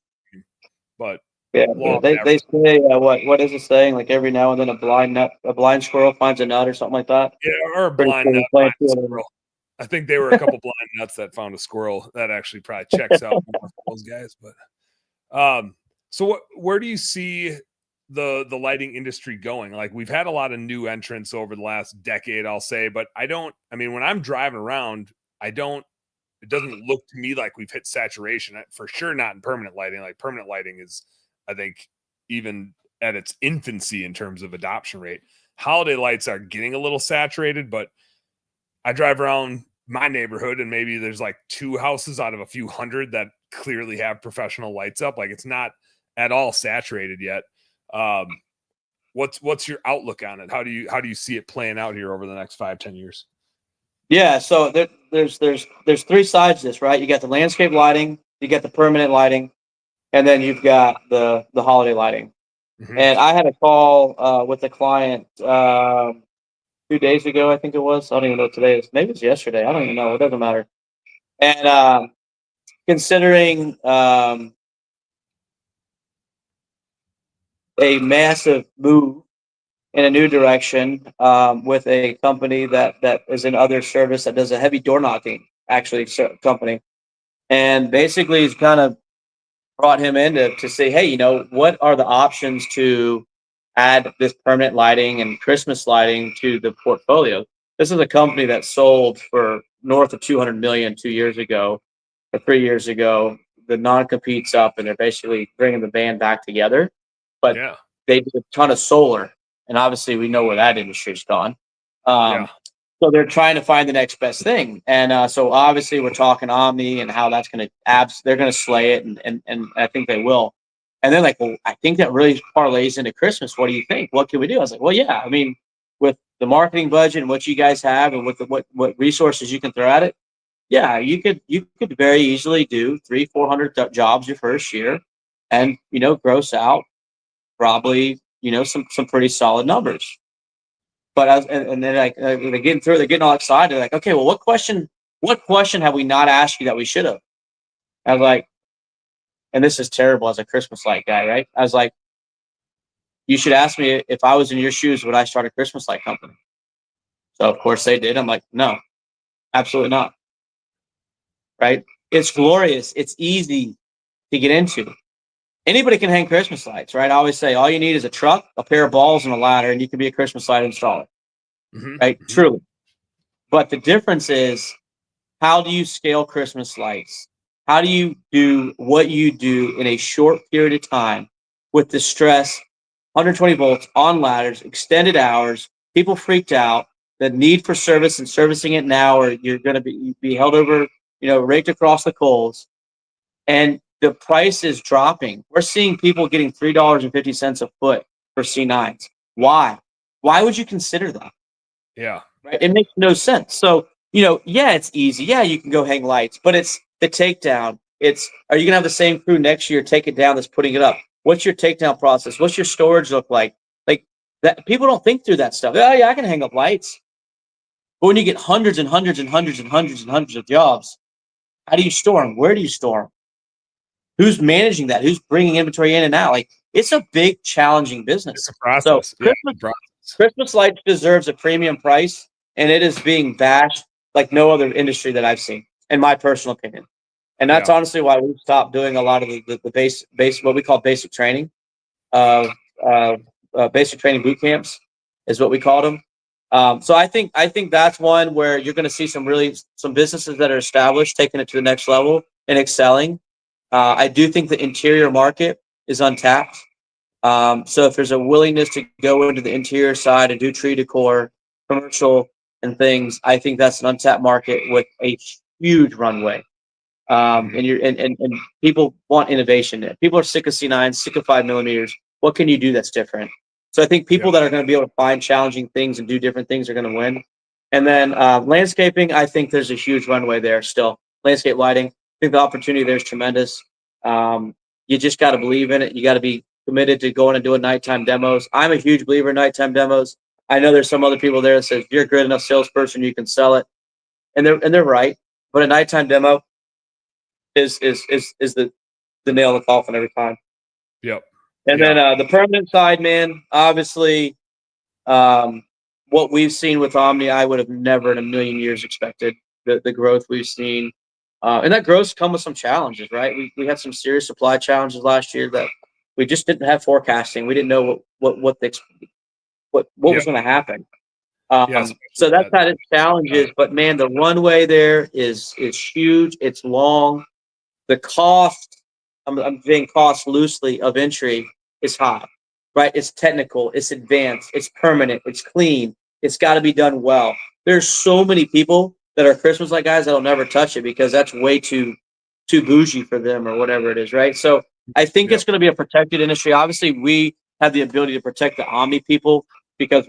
But
yeah, they say what is it saying? Like every now and then a blind squirrel finds a nut or something like that.
Yeah, or a blind nut finds a squirrel. I think they were a couple blind nuts that found a squirrel. That actually probably checks out more for those guys. But so where do you see the lighting industry going? Like we've had a lot of new entrants over the last decade, I'll say, but when I'm driving around, it doesn't look to me like we've hit saturation. For sure not in permanent lighting. Like permanent lighting is, I think, even at its infancy in terms of adoption rate. Holiday lights are getting a little saturated, but I drive around my neighborhood and maybe there's like 2 houses out of a few hundred that clearly have professional lights up. Like it's not at all saturated yet. What's your outlook on it? How do you see it playing out here over the next 5-10 years?
Yeah, so there's 3 sides to this, right? You got the landscape lighting, you got the permanent lighting, and then you've got the holiday lighting. Mm-hmm. And I had a call with a client 2 days ago, I think it was. I don't even know what today is. Maybe it's yesterday. I don't even know. It doesn't matter. And considering a massive move in a new direction with a company that is in other service that does a heavy door knocking, actually, company. And basically, he's kind of brought him in to say, hey, what are the options to add this permanent lighting and Christmas lighting to the portfolio? This is a company that sold for north of 200 million 2 years ago or 3 years ago. The non-compete's up, and they're basically bringing the band back together. But they did a ton of solar. And obviously, we know where that industry's gone. So they're trying to find the next best thing. And so obviously, we're talking Omni and how that's going to they're going to slay it, and I think they will. And then well, I think that really parlays into Christmas. What do you think? What can we do? I was like, well, yeah. I mean, with the marketing budget and what you guys have, and with what resources you can throw at it, yeah, you could very easily do 300-400 jobs your first year, and gross out probably some pretty solid numbers. But and then they're getting all excited. They're like, okay, well, what question have we not asked you that we should have? I was like, and this is terrible as a Christmas light guy, right? I was like, you should ask me if I was in your shoes, would I start a Christmas light company? So of course they did. I'm like, no, absolutely not. Right? It's glorious. It's easy to get into. Anybody can hang Christmas lights, right? I always say all you need is a truck, a pair of balls, and a ladder, and you can be a Christmas light installer. Mm-hmm. Right? Mm-hmm. Truly. But the difference is, how do you scale Christmas lights? How do you do what you do in a short period of time with the stress, 120 volts on ladders, extended hours, people freaked out, the need for service and servicing it now, or you're going to be held over, raked across the coals, and the price is dropping. We're seeing people getting $3.50 a foot for C9s. Why? Why would you consider that?
Yeah.
Right. It makes no sense. So, yeah, it's easy. Yeah, you can go hang lights, but it's the takedown. Are you going to have the same crew next year take it down that's putting it up? What's your takedown process? What's your storage look like? Like that, people don't think through that stuff. Oh, yeah, I can hang up lights. But when you get hundreds and hundreds and hundreds and hundreds and hundreds of jobs, how do you store them? Where do you store them? Who's managing that? Who's bringing inventory in and out? Like, it's a big, challenging business.
It's a process.
So Christmas lights deserves a premium price, and it is being bashed like no other industry that I've seen, in my personal opinion. And that's honestly why we've stopped doing a lot of the base what we call basic training, basic training boot camps is what we called them. So I think that's one where you're going to see some businesses that are established taking it to the next level and excelling. I do think the interior market is untapped. So if there's a willingness to go into the interior side and do tree decor, commercial and things, I think that's an untapped market with a huge runway. And people want innovation. People are sick of C9, sick of 5 millimeters. What can you do that's different? So I think people that are going to be able to find challenging things and do different things are going to win. And then landscaping, I think there's a huge runway there still. Landscape lighting, I think the opportunity there is tremendous. You just got to believe in it. You got to be committed to going and doing nighttime demos. I'm a huge believer in nighttime demos. I know there's some other people there that says if you're a good enough salesperson, you can sell it, and they're right. But a nighttime demo is the nail in the coffin every time.
Yep.
And then the permanent side, man, obviously, what we've seen with Omni, I would have never in a million years expected the growth we've seen. And that growth's come with some challenges, right? We had some serious supply challenges last year that we just didn't have forecasting. We didn't know what was going to happen. So that's had its challenges, but man, the runway there is huge. It's long. The cost, I'm saying cost loosely, of entry is high, right? It's technical, it's advanced, it's permanent, it's clean, it's got to be done well. There's so many people that are Christmas light guys that'll never touch it because that's way too bougie for them or whatever it is, right? So I think it's going to be a protected industry. Obviously, we have the ability to protect the Omni people because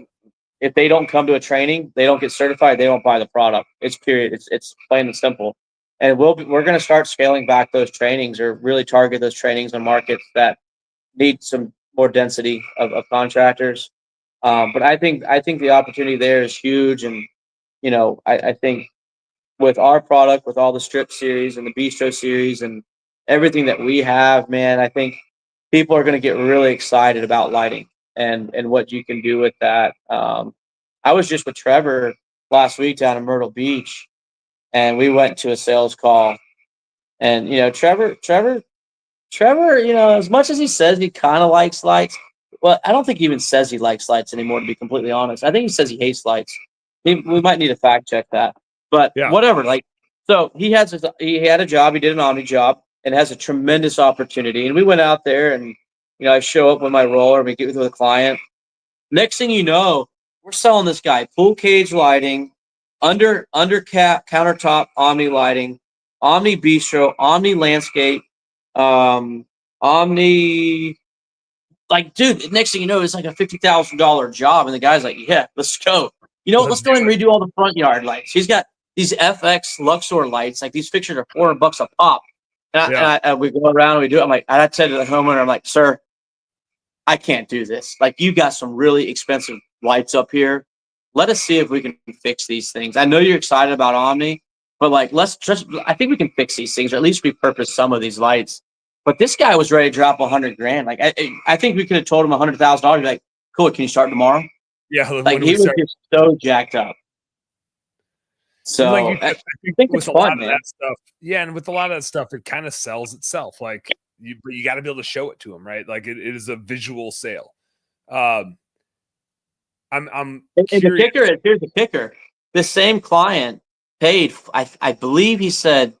if they don't come to a training, they don't get certified, they don't buy the product. It's period. It's plain and simple. And we're going to start scaling back those trainings or really target those trainings on markets that need some more density of contractors. But I think the opportunity there is huge. And, I think with our product, with all the strip series and the bistro series and everything that we have, man, I think people are going to get really excited about lighting and what you can do with that. I was just with Trevor last week down in Myrtle Beach, and we went to a sales call. And Trevor, as much as he says he kind of likes lights, well, I don't think he even says he likes lights anymore, to be completely honest. I think he says he hates lights. We might need to fact check that, but whatever. Like, so he had a job, he did an Omni job, and has a tremendous opportunity. And we went out there, and I show up with my roller, we get with a client. Next thing you know, we're selling this guy full cage lighting, under cap countertop Omni lighting, Omni bistro, Omni landscape, Omni. Like, dude, next thing you know, it's like a $50,000 job, and the guy's like, "Yeah, let's go. Let's go and redo all the front yard lights." He's got these FX Luxor lights, like these fixtures are $400 a pop. And we go around and we do it. I'm like, I said to the homeowner, I'm like, "Sir, I can't do this. Like, you got some really expensive lights up here. Let us see if we can fix these things. I know you're excited about Omni, but like, I think we can fix these things, or at least repurpose some of these lights." But this guy was ready to drop $100,000. Like, I think we could have told him $100,000. Like, cool, can you start tomorrow?
Yeah,
like he was just so jacked up. So I think with a lot of that
stuff, and with a lot of that stuff, it kind of sells itself. Like, you got to be able to show it to them, right? Like, it is a visual sale. I'm
and the kicker is, here's the kicker. The same client paid, I believe he said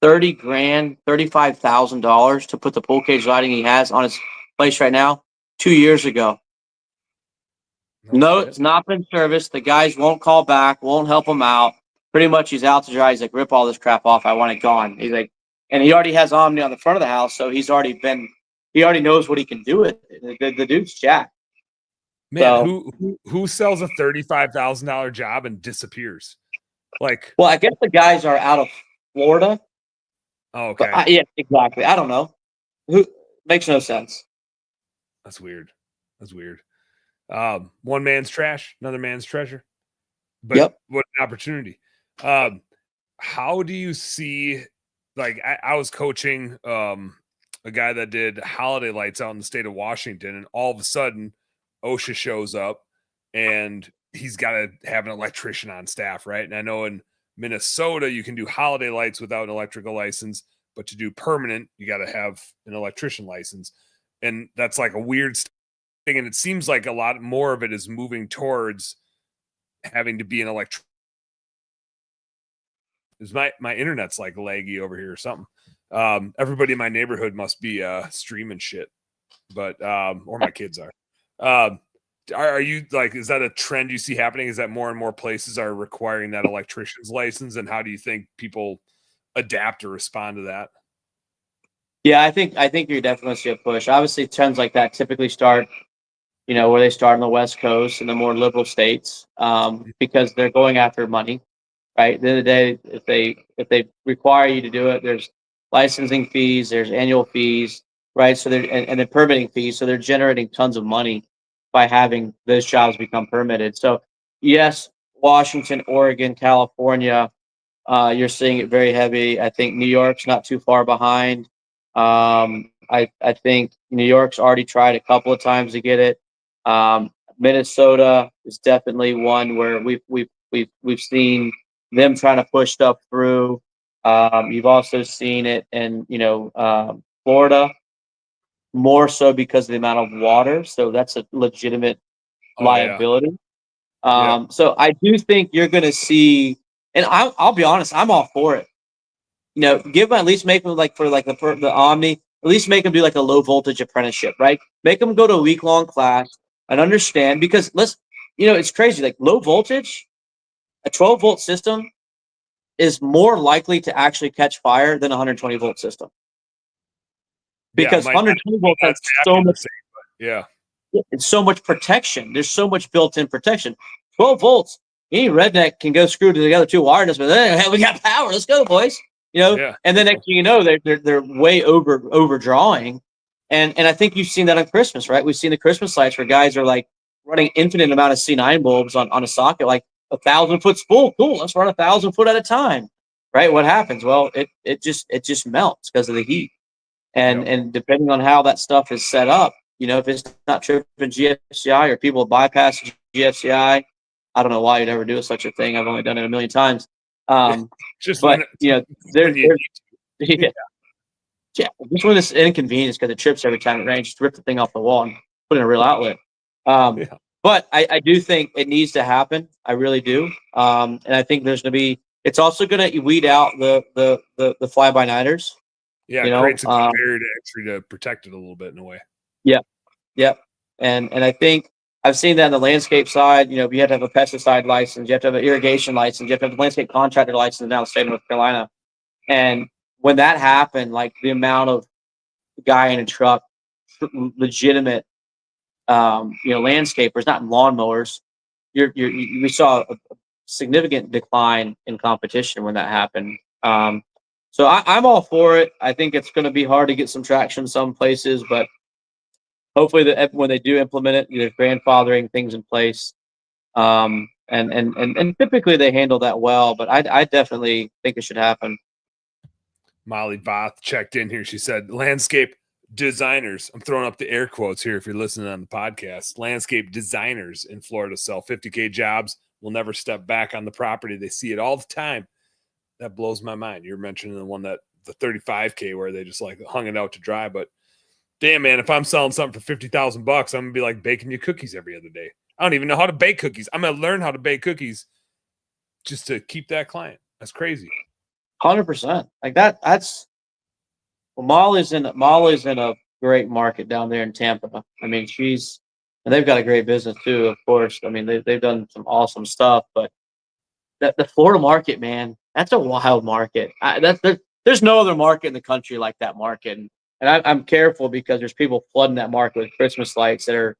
$30,000, $35,000 to put the pool cage lighting he has on his place right now 2 years ago. No, it's not been serviced. The guys won't call back, won't help him out. Pretty much he's out to dry. He's like, "Rip all this crap off. I want it gone." He's like, and he already has Omni on the front of the house, so he already knows what he can do with it. The dude's jacked.
Man, so, who sells a $35,000 job and disappears? Like,
well, I guess the guys are out of Florida.
Oh, okay.
Yeah, exactly. I don't know. Who makes no sense.
That's weird. One man's trash, another man's treasure. But what an opportunity. How do you see, like, I was coaching a guy that did holiday lights out in the state of Washington, and all of a sudden OSHA shows up and he's got to have an electrician on staff, right? And I know in Minnesota you can do holiday lights without an electrical license, but to do permanent you got to have an electrician license. And that's like a weird thing, and it seems like a lot more of it is moving towards having to be an electrician. My internet's like laggy over here or something. Everybody in my neighborhood must be streaming shit, but or my kids are. Are you like, is that a trend you see happening? Is that more and more places are requiring that electrician's license? And how do you think people adapt or respond to that?
Yeah, I think you're definitely going to see a push. Obviously, trends like that typically start, where they start on the West Coast in the more liberal states, because they're going after money, right? At the end of the day, if they require you to do it, there's licensing fees, there's annual fees, right? So and then permitting fees. So they're generating tons of money by having those jobs become permitted. So yes, Washington, Oregon, California, you're seeing it very heavy. I think New York's not too far behind. I think New York's already tried a couple of times to get it. Minnesota is definitely one where we've seen them trying to push stuff through. You've also seen it in Florida, more so because of the amount of water. So that's a legitimate liability. So I do think you're going to see, and I'll be honest, I'm all for it. Give them, at least make them like for like the Omni, at least make them do like a low voltage apprenticeship, right? Make them go to a week long class and understand, because it's crazy. Like low voltage, a 12-volt system is more likely to actually catch fire than a 120-volt system, because 120 volts has so much. It's so much protection. There's so much built-in protection. 12 volts, any redneck can go screw to the other two wires, but hey, we got power. Let's go, boys. And then next thing you know, they're way overdrawing. And I think you've seen that on Christmas, right? We've seen the Christmas lights where guys are like running infinite amount of C9 bulbs on a socket, like 1,000-foot spool. Cool, let's run 1,000 foot at a time. Right? What happens? Well, it just melts because of the heat. And depending on how that stuff is set up, if it's not tripping GFCI or people bypass GFCI, I don't know why you'd ever do such a thing. I've only done it a million times. Just when it's inconvenience because it trips every time it rains, just rip the thing off the wall and put in a real outlet. But I do think it needs to happen. I really do. And I think it's also going to weed out the fly-by-nighters.
Creates a barrier to entry to protect it a little bit in a way.
Yep. And I think I've seen that on the landscape side. You have to have a pesticide license, you have to have an irrigation license, you have to have a landscape contractor license down the state of North Carolina. And when that happened, like the amount of guy in a truck, legitimate, landscapers, not lawnmowers, we saw a significant decline in competition when that happened. So I'm all for it. I think it's going to be hard to get some traction in some places, but hopefully when they do implement it, there's grandfathering things in place. And typically they handle that well, but I definitely think it should happen.
Molly Both checked in here. She said, landscape designers, I'm throwing up the air quotes here if you're listening on the podcast, landscape designers in Florida sell 50K jobs, will never step back on the property. They see it all the time. That blows my mind. You're mentioning the one the 35K where they just like hung it out to dry. But damn, man, if I'm selling something for $50,000, I'm gonna be like baking you cookies every other day. I don't even know how to bake cookies. I'm gonna learn how to bake cookies just to keep that client. That's crazy.
100%. Like that's Molly's in a great market down there in Tampa. I mean, and they've got a great business too, of course. I mean, they've done some awesome stuff, but the Florida market, man, that's a wild market. There's no other market in the country like that market. And I'm careful because there's people flooding that market with Christmas lights that are,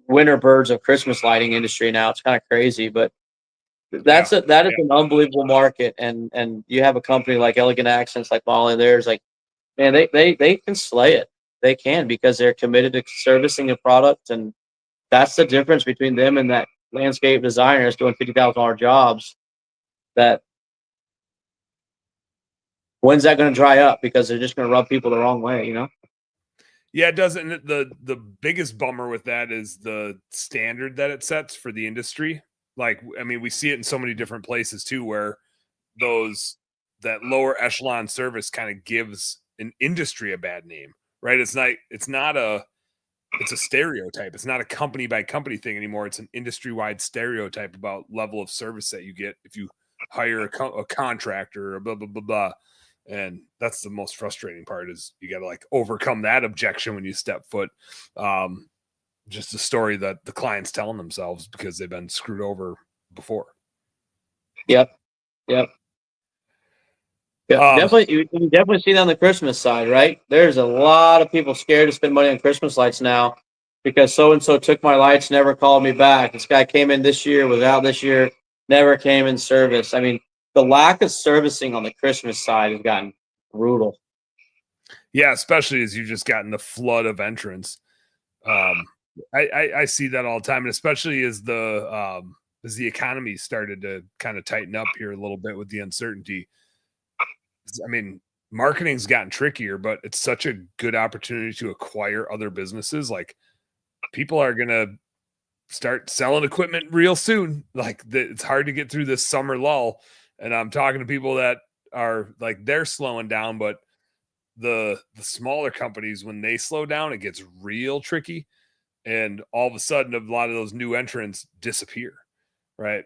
winter birds of Christmas lighting industry now. It's kind of crazy, but that is an unbelievable market. And you have a company like Elegant Accents, like Molly, there's like, man, they can slay it. They can, because they're committed to servicing a product. And that's the difference between them and that landscape designer is doing $50,000 jobs. That when's that going to dry up? Because they're just going to rub people the wrong way,
Yeah, it doesn't. The biggest bummer with that is the standard that it sets for the industry. Like, I mean, we see it in so many different places too, where that lower echelon service kind of gives an industry a bad name, right? It's not a it's a stereotype. It's not a company by company thing anymore. It's an industry wide stereotype about level of service that you get if you hire a contractor or blah, blah, blah, blah. And that's the most frustrating part is you got to like overcome that objection when you step foot. Just a story that the client's telling themselves because they've been screwed over before.
Yep. Definitely, you can definitely see that on the Christmas side, right? There's a lot of people scared to spend money on Christmas lights now because so and so took my lights, never called me back. This guy came in this year, was out this year, never came in service. I mean, the lack of servicing on the Christmas side has gotten brutal.
Yeah, especially as you've just gotten the flood of entrants. I see that all the time, and especially as the economy started to kind of tighten up here a little bit with the uncertainty. I mean, marketing's gotten trickier, but it's such a good opportunity to acquire other businesses. Like people are going to start selling equipment real soon. Like it's hard to get through this summer lull. And I'm talking to people that are like, they're slowing down, but the smaller companies, when they slow down, it gets real tricky. And all of a sudden, a lot of those new entrants disappear. Right.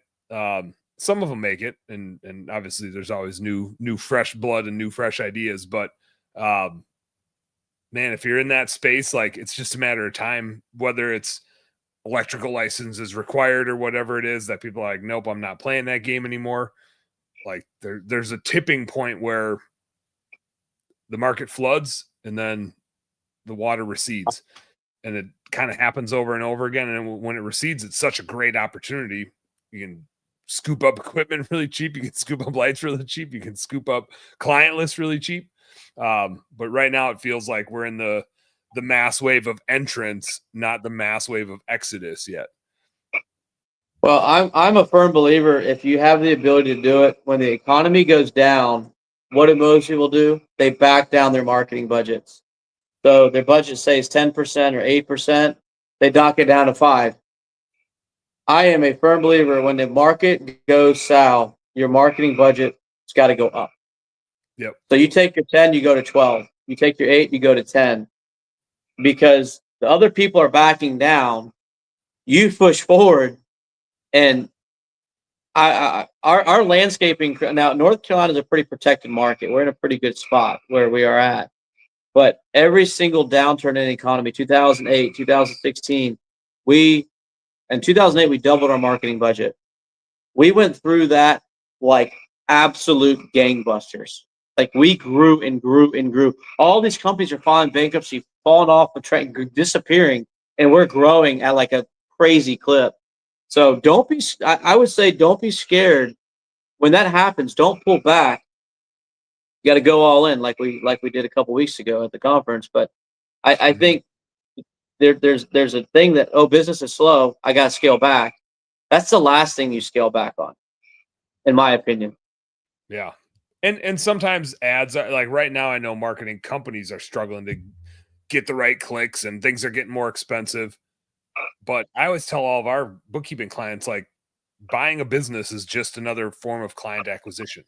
Some of them make it, and obviously there's always new fresh blood and new fresh ideas. But man, if you're in that space, like it's just a matter of time, whether it's electrical license is required or whatever it is that people are like, nope, I'm not playing that game anymore. Like there's a tipping point where the market floods and then the water recedes, and it kind of happens over and over again. And when it recedes, it's such a great opportunity. You can scoop up equipment really cheap. You can scoop up lights really cheap. You can scoop up client lists really cheap. But right now it feels like we're in the mass wave of entrance, not the mass wave of exodus yet.
Well, I'm a firm believer if you have the ability to do it when the economy goes down, what do most people do? They back down their marketing budgets. So their budget says 10% or 8%, they dock it down to 5%. I am a firm believer when the market goes south, your marketing budget has got to go up.
Yep.
So you take your 10, you go to 12. You take your 8, you go to 10. Because the other people are backing down, you push forward, and our landscaping now, North Carolina is a pretty protected market. We're in a pretty good spot where we are at. But every single downturn in the economy, 2008, 2016, in 2008, we doubled our marketing budget. We went through that like absolute gangbusters. Like we grew and grew and grew. All these companies are filing bankruptcy, falling off the train, disappearing, and we're growing at like a crazy clip. So don't be. I would say don't be scared when that happens. Don't pull back. You got to go all in, like we did a couple weeks ago at the conference. But I think there's a thing that business is slow. I got to scale back. That's the last thing you scale back on, in my opinion.
Yeah. And sometimes ads are like right now, I know marketing companies are struggling to get the right clicks and things are getting more expensive. But I always tell all of our bookkeeping clients, like buying a business is just another form of client acquisition,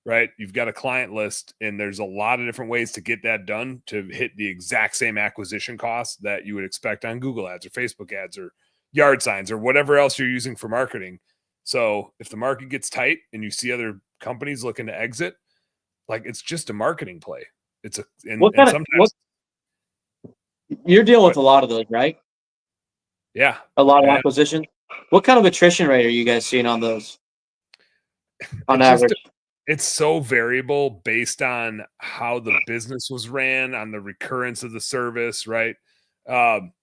right? You've got a client list and there's a lot of different ways to get that done to hit the exact same acquisition costs that you would expect on Google ads or Facebook ads or yard signs or whatever else you're using for marketing. So if the market gets tight and you see other companies looking to exit, like it's just a marketing play. It's a and sometimes
you're dealing with a lot of those, right?
Yeah,
a lot of acquisition. What kind of attrition rate are you guys seeing on those? On average,
it's so variable based on how the business was ran, on the recurrence of the service, right? And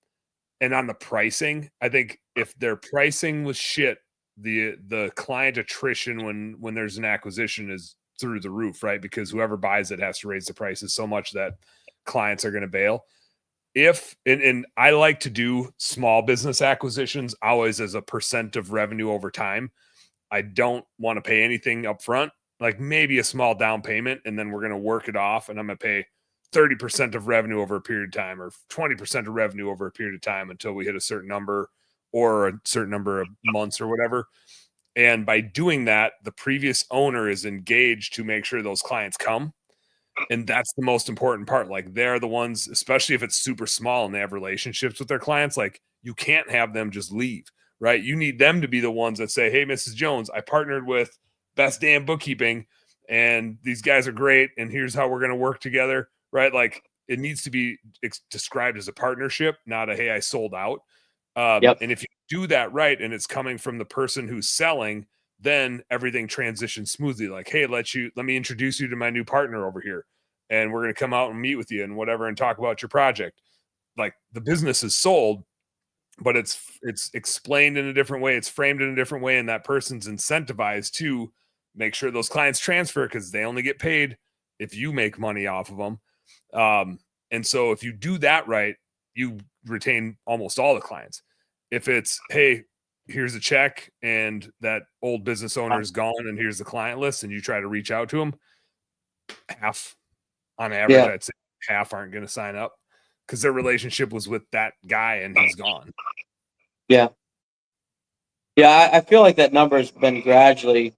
on the pricing. I think if their pricing was shit, the client attrition when there's an acquisition is through the roof, right? Because whoever buys it has to raise the prices so much that clients are going to bail. And I like to do small business acquisitions always as a percent of revenue over time. I don't want to pay anything up front, like maybe a small down payment, and then we're going to work it off, and I'm going to pay 30% of revenue over a period of time or 20% of revenue over a period of time until we hit a certain number or a certain number of months or whatever. And by doing that, the previous owner is engaged to make sure those clients come. And that's the most important part. Like they're the ones, especially if it's super small and they have relationships with their clients, like you can't have them just leave, right? You need them to be the ones that say, hey, Mrs. Jones, I partnered with Best Damn Bookkeeping and these guys are great. And here's how we're going to work together, right? Like it needs to be described as a partnership, not a, hey, I sold out. And if you do that right, and it's coming from the person who's selling, then everything transitions smoothly. Like, hey, let me introduce you to my new partner over here. And we're going to come out and meet with you and whatever, and talk about your project. Like the business is sold, but it's explained in a different way. It's framed in a different way. And that person's incentivized to make sure those clients transfer because they only get paid if you make money off of them. And so if you do that right, you retain almost all the clients. If it's, hey, here's a check and that old business owner is gone and here's the client list and you try to reach out to them, half on average, I'd say half aren't going to sign up because their relationship was with that guy and he's gone.
Yeah. Yeah, I feel like that number has been gradually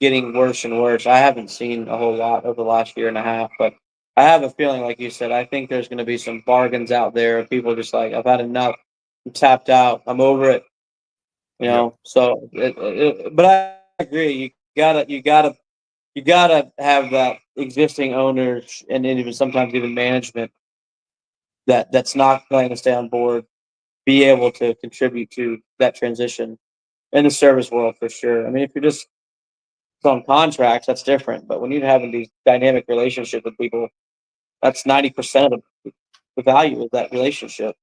getting worse and worse. I haven't seen a whole lot over the last year and a half, but I have a feeling, like you said, I think there's going to be some bargains out there. People just like, I've had enough. I'm tapped out. I'm over it. You know, so, but I agree. You gotta have that existing owners and even sometimes even management that's not going to stay on board, be able to contribute to that transition in the service world for sure. I mean, if you're just on contracts, that's different. But when you're having these dynamic relationships with people, that's 90% of the value of that relationship.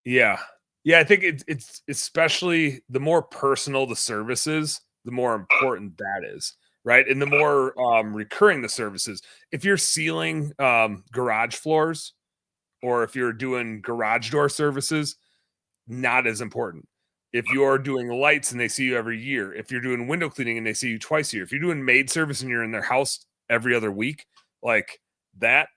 Yeah. Yeah, I think it's especially the more personal the services, the more important that is, right? And the more recurring the services. If you're sealing garage floors or if you're doing garage door services, not as important. If you're doing lights and they see you every year, if you're doing window cleaning and they see you twice a year, if you're doing maid service and you're in their house every other week, like that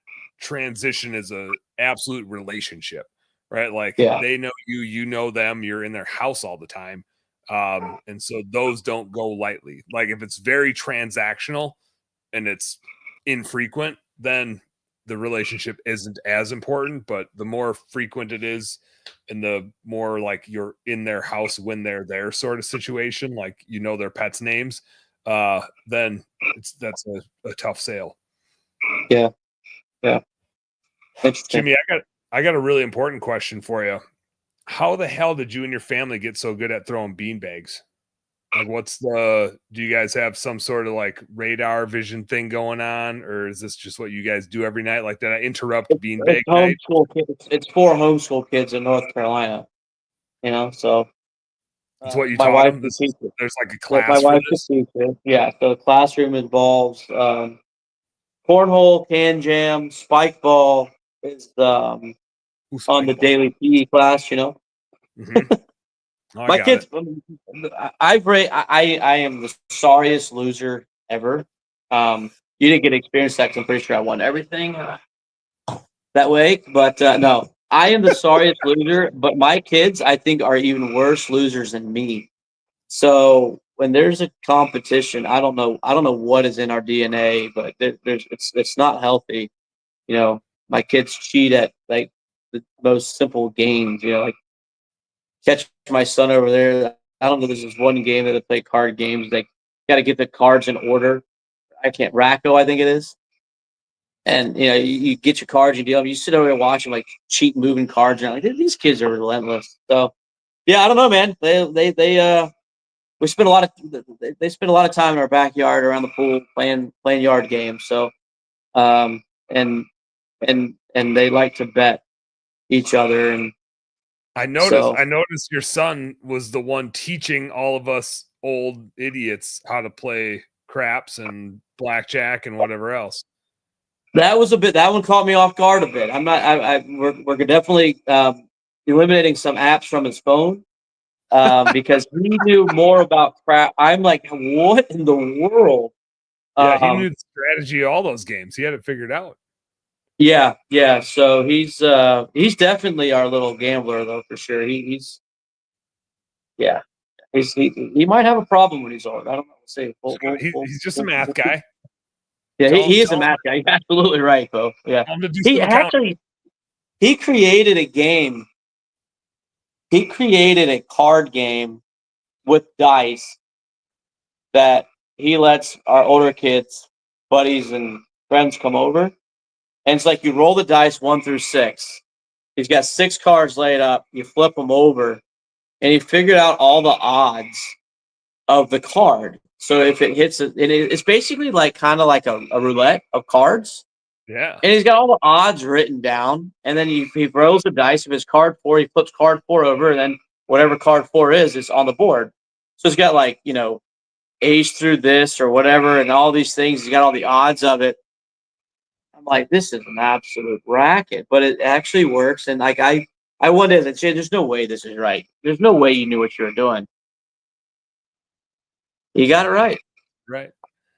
transition is a absolute relationship, right? Like they know you, you know them, you're in their house all the time. And so those don't go lightly. Like if it's very transactional and it's infrequent, then the relationship isn't as important. But the more frequent it is, and the more like you're in their house when they're there sort of situation, like you know their pets' names, then that's a tough sale.
Yeah.
Jimmy, I got a really important question for you. How the hell did you and your family get so good at throwing beanbags? Like, do you guys have some sort of like radar vision thing going on, or is this just what you guys do every night? Like, did I interrupt beanbag night?
It's for homeschool kids in North Carolina, you know, so.
It's what you taught them? There's like a class
my wife
for this?
Yeah, so the classroom involves cornhole, can jam, spike ball is on the daily PE class, you know. My kids, I am the sorriest loser ever. You didn't get to experience that 'cause I'm pretty sure I won everything that way. But no, I am the sorriest loser. But my kids, I think, are even worse losers than me. So when there's a competition, I don't know what is in our DNA, but it's not healthy. You know, my kids cheat at like the most simple games. You know, like catch my son over there. I don't know. There's this one game that they play card games. They got to get the cards in order. I can't Racco, I think it is. And you know, you get your cards, you deal them. You sit over there watching like cheat moving cards around. Like these kids are relentless. So yeah, I don't know, man. We spend a lot of they spend a lot of time in our backyard around the pool playing yard games. So and they like to bet each other. And
I noticed your son was the one teaching all of us old idiots how to play craps and blackjack and whatever else.
That one caught me off guard a bit. We're definitely eliminating some apps from his phone because he knew more about crap. I'm like, what in the world?
Yeah, he knew the strategy of all those games. He had it figured out.
Yeah. So he's definitely our little gambler, though, for sure. He might have a problem when he's old. I don't know.
He's just a math guy.
Yeah, he is a math guy. You're absolutely right, Bo. Yeah. He created a game. He created a card game with dice that he lets our older kids, buddies, and friends come over. And it's like you roll the dice 1 through 6. He's got 6 cards laid up. You flip them over, and he figured out all the odds of the card. So if it hits, it's basically like kind of like a roulette of cards.
Yeah.
And he's got all the odds written down. And then he rolls the dice of his card 4. He flips card 4 over, and then whatever card 4 is on the board. So it's got like, ace through this or whatever, and all these things. He's got all the odds of it. I'm like, this is an absolute racket, but it actually works. And like, I wanted to say, there's no way this is right. There's no way you knew what you were doing. You got it right.
Right.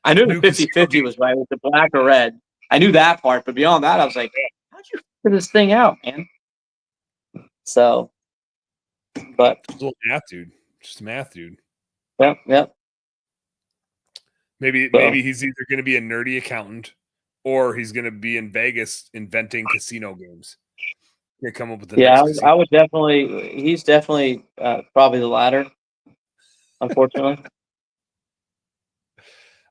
I knew the 50-50 was right with the black or red. I knew that part, but beyond that, I was like, how'd you figure this thing out, man? So, but
it's a little math, dude. Just math, dude.
Yep.
Maybe he's either going to be a nerdy accountant or he's going to be in Vegas inventing casino games. They come up with the
I would definitely. He's definitely probably the latter. Unfortunately.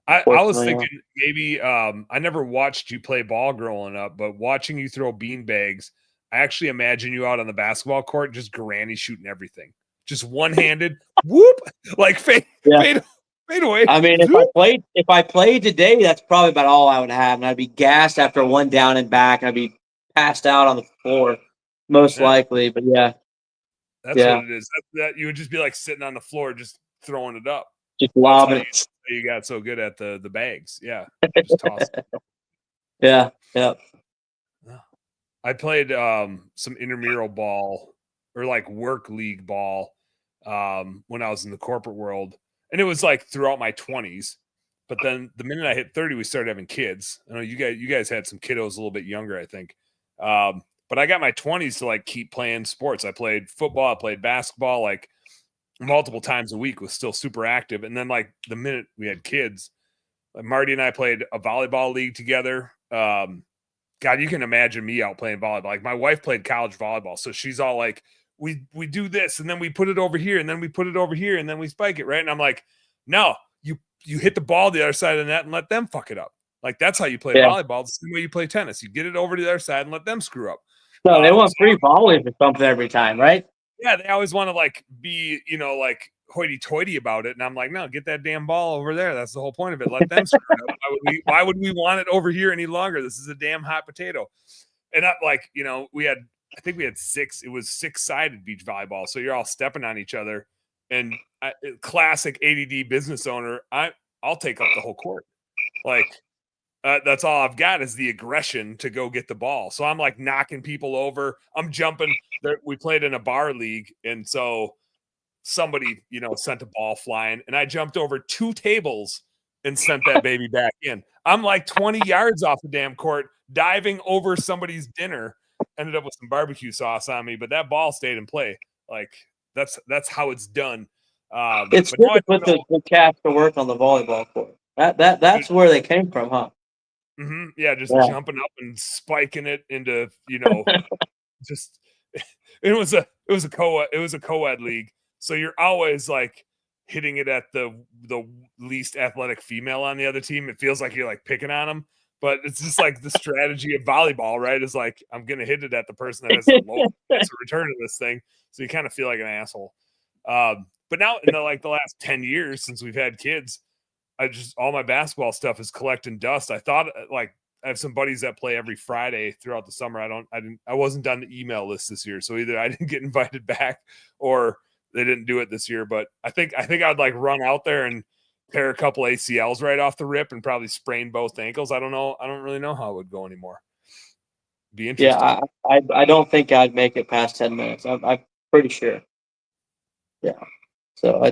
I was thinking maybe I never watched you play ball growing up, but watching you throw bean bags, I actually imagine you out on the basketball court just granny shooting everything, just one-handed, whoop, like fade away.
I mean, if I played today, that's probably about all I would have, and I'd be gassed after one down and back, and I'd be passed out on the floor, most likely. But
that's what it is. That you would just be like sitting on the floor, just throwing it up,
just lobbing it.
You got so good at the bags, just toss it.
Yeah.
I played some intramural ball or like work league ball when I was in the corporate world. And it was like throughout my 20s. But then the minute I hit 30, we started having kids. I know you guys had some kiddos a little bit younger, I think. But I got my 20s to like keep playing sports. I played football, I played basketball like multiple times a week, was still super active. And then like the minute we had kids, like Marty and I played a volleyball league together. God, you can imagine me out playing volleyball. Like my wife played college volleyball. So she's all like, we do this and then we put it over here and then we put it over here and then we spike it, right? And I'm like, no, you hit the ball the other side of the net and let them fuck it up. Like that's how you play volleyball. It's the same way you play tennis. You get it over to the other side and let them screw up.
No, they want free volleys or something every time, right?
Yeah, they always want to like be, like hoity-toity about it. And I'm like, no, get that damn ball over there. That's the whole point of it. Let them screw it up. Why would we want it over here any longer? This is a damn hot potato. And I think we had 6. It was 6-sided beach volleyball. So you're all stepping on each other. And classic ADD business owner, I'll take up the whole court. Like that's all I've got is the aggression to go get the ball. So I'm like knocking people over. I'm jumping. We played in a bar league, and so somebody sent a ball flying, and I jumped over 2 tables and sent that baby back in. I'm like 20 yards off the damn court, diving over somebody's dinner. Ended up with some barbecue sauce on me, but that ball stayed in play. Like that's how it's done.
It's good to put the cats to work on the volleyball court. That's where they came from, huh?
Mm-hmm. Yeah, just jumping up and spiking it into just it was a co-ed league, so you're always like hitting it at the least athletic female on the other team. It feels like you're like picking on them. But it's just like the strategy of volleyball, right? Is like, I'm going to hit it at the person that has the lowest return of this thing. So you kind of feel like an asshole. But now in the last 10 years since we've had kids, all my basketball stuff is collecting dust. I thought like I have some buddies that play every Friday throughout the summer. I wasn't on the email list this year. So either I didn't get invited back or they didn't do it this year. But I think I'd like run out there and tear a couple ACLs right off the rip and probably sprain both ankles. I don't know. I don't really know how it would go anymore. Be interesting.
Yeah, I don't think I'd make it past 10 minutes. I'm pretty sure. Yeah. So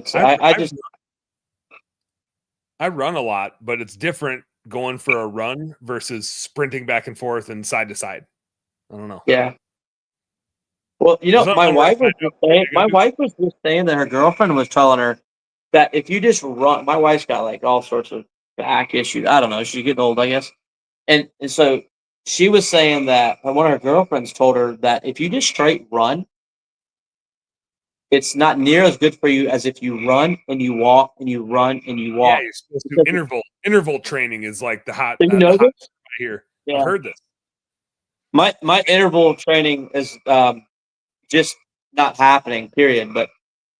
I run a lot, but it's different going for a run versus sprinting back and forth and side to side. I don't know.
Yeah. Well, my wife was just saying that her girlfriend was telling her that if you just run, my wife's got like all sorts of back issue. I don't know. She's getting old, I guess. And so she was saying that one of her girlfriends told her that if you just straight run, it's not near as good for you as if you run and you walk and you run and you
Yeah,
walk.
you're supposed to interval training is like the hot.
So you know this?
Here,
Yeah.
I've heard this.
My interval training is just not happening. Period. But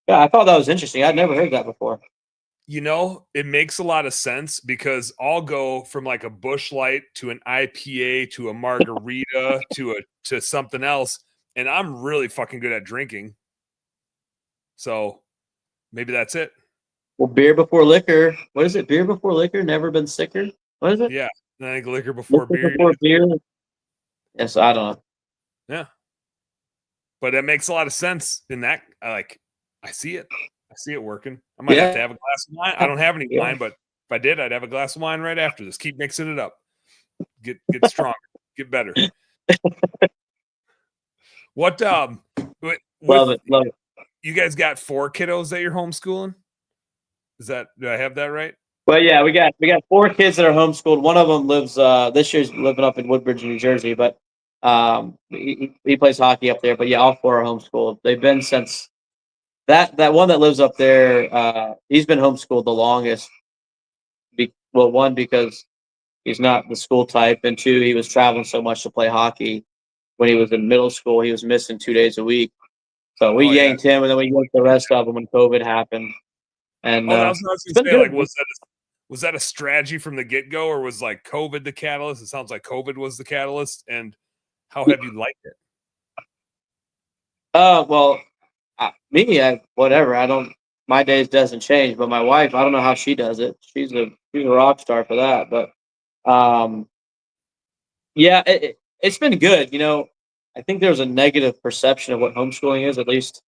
yeah, I thought that was interesting. I'd never heard that before.
You know, it makes a lot of sense because I'll go from like a Busch Light to an IPA to a margarita to something else, and I'm really fucking good at drinking. So maybe that's it.
Well, beer before liquor. What is it? Beer before liquor? Never been sicker. What is it?
Yeah, I think liquor before beer.
Before beer. Yes, I don't know.
Yeah, but it makes a lot of sense in that. I see it. I see it working. I might have to have a glass of wine. I don't have any wine, but if I did, I'd have a glass of wine right after this. Keep mixing it up. Get stronger. Get better. What
love it. Love it.
You guys got 4 kiddos that you're homeschooling? Do I have that right?
Well, yeah, we got 4 kids that are homeschooled. One of them lives this year's living up in Woodbridge, New Jersey, but he plays hockey up there. But yeah, all 4 are homeschooled. They've been since that one that lives up there. He's been homeschooled the longest. One, because he's not the school type, and 2, he was traveling so much to play hockey. When he was in middle school, he was missing 2 days a week. So we yanked him, and then we yanked the rest of them when COVID happened. And
I was going to say, like, was that a strategy from the get go, or was like COVID the catalyst? It sounds like COVID was the catalyst. And how have you liked it?
Well, whatever. I don't. My days doesn't change, but my wife, I don't know how she does it. She's a rock star for that. But yeah, it's been good. You know, I think there's a negative perception of what homeschooling is. At least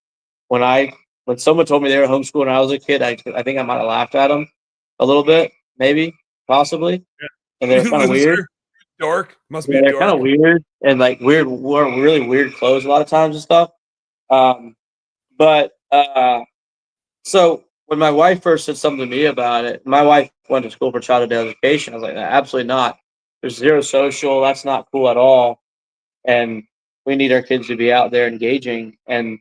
when someone told me they were homeschooling when I was a kid, I think I might have laughed at them a little bit, maybe, possibly. Yeah. And they're kind of weird.
Dork. Must be a dork.
They're kind of weird and like wore really weird clothes a lot of times and stuff. So when my wife first said something to me about it, my wife went to school for childhood education. I was like, absolutely not. There's zero social. That's not cool at all. And we need our kids to be out there engaging. And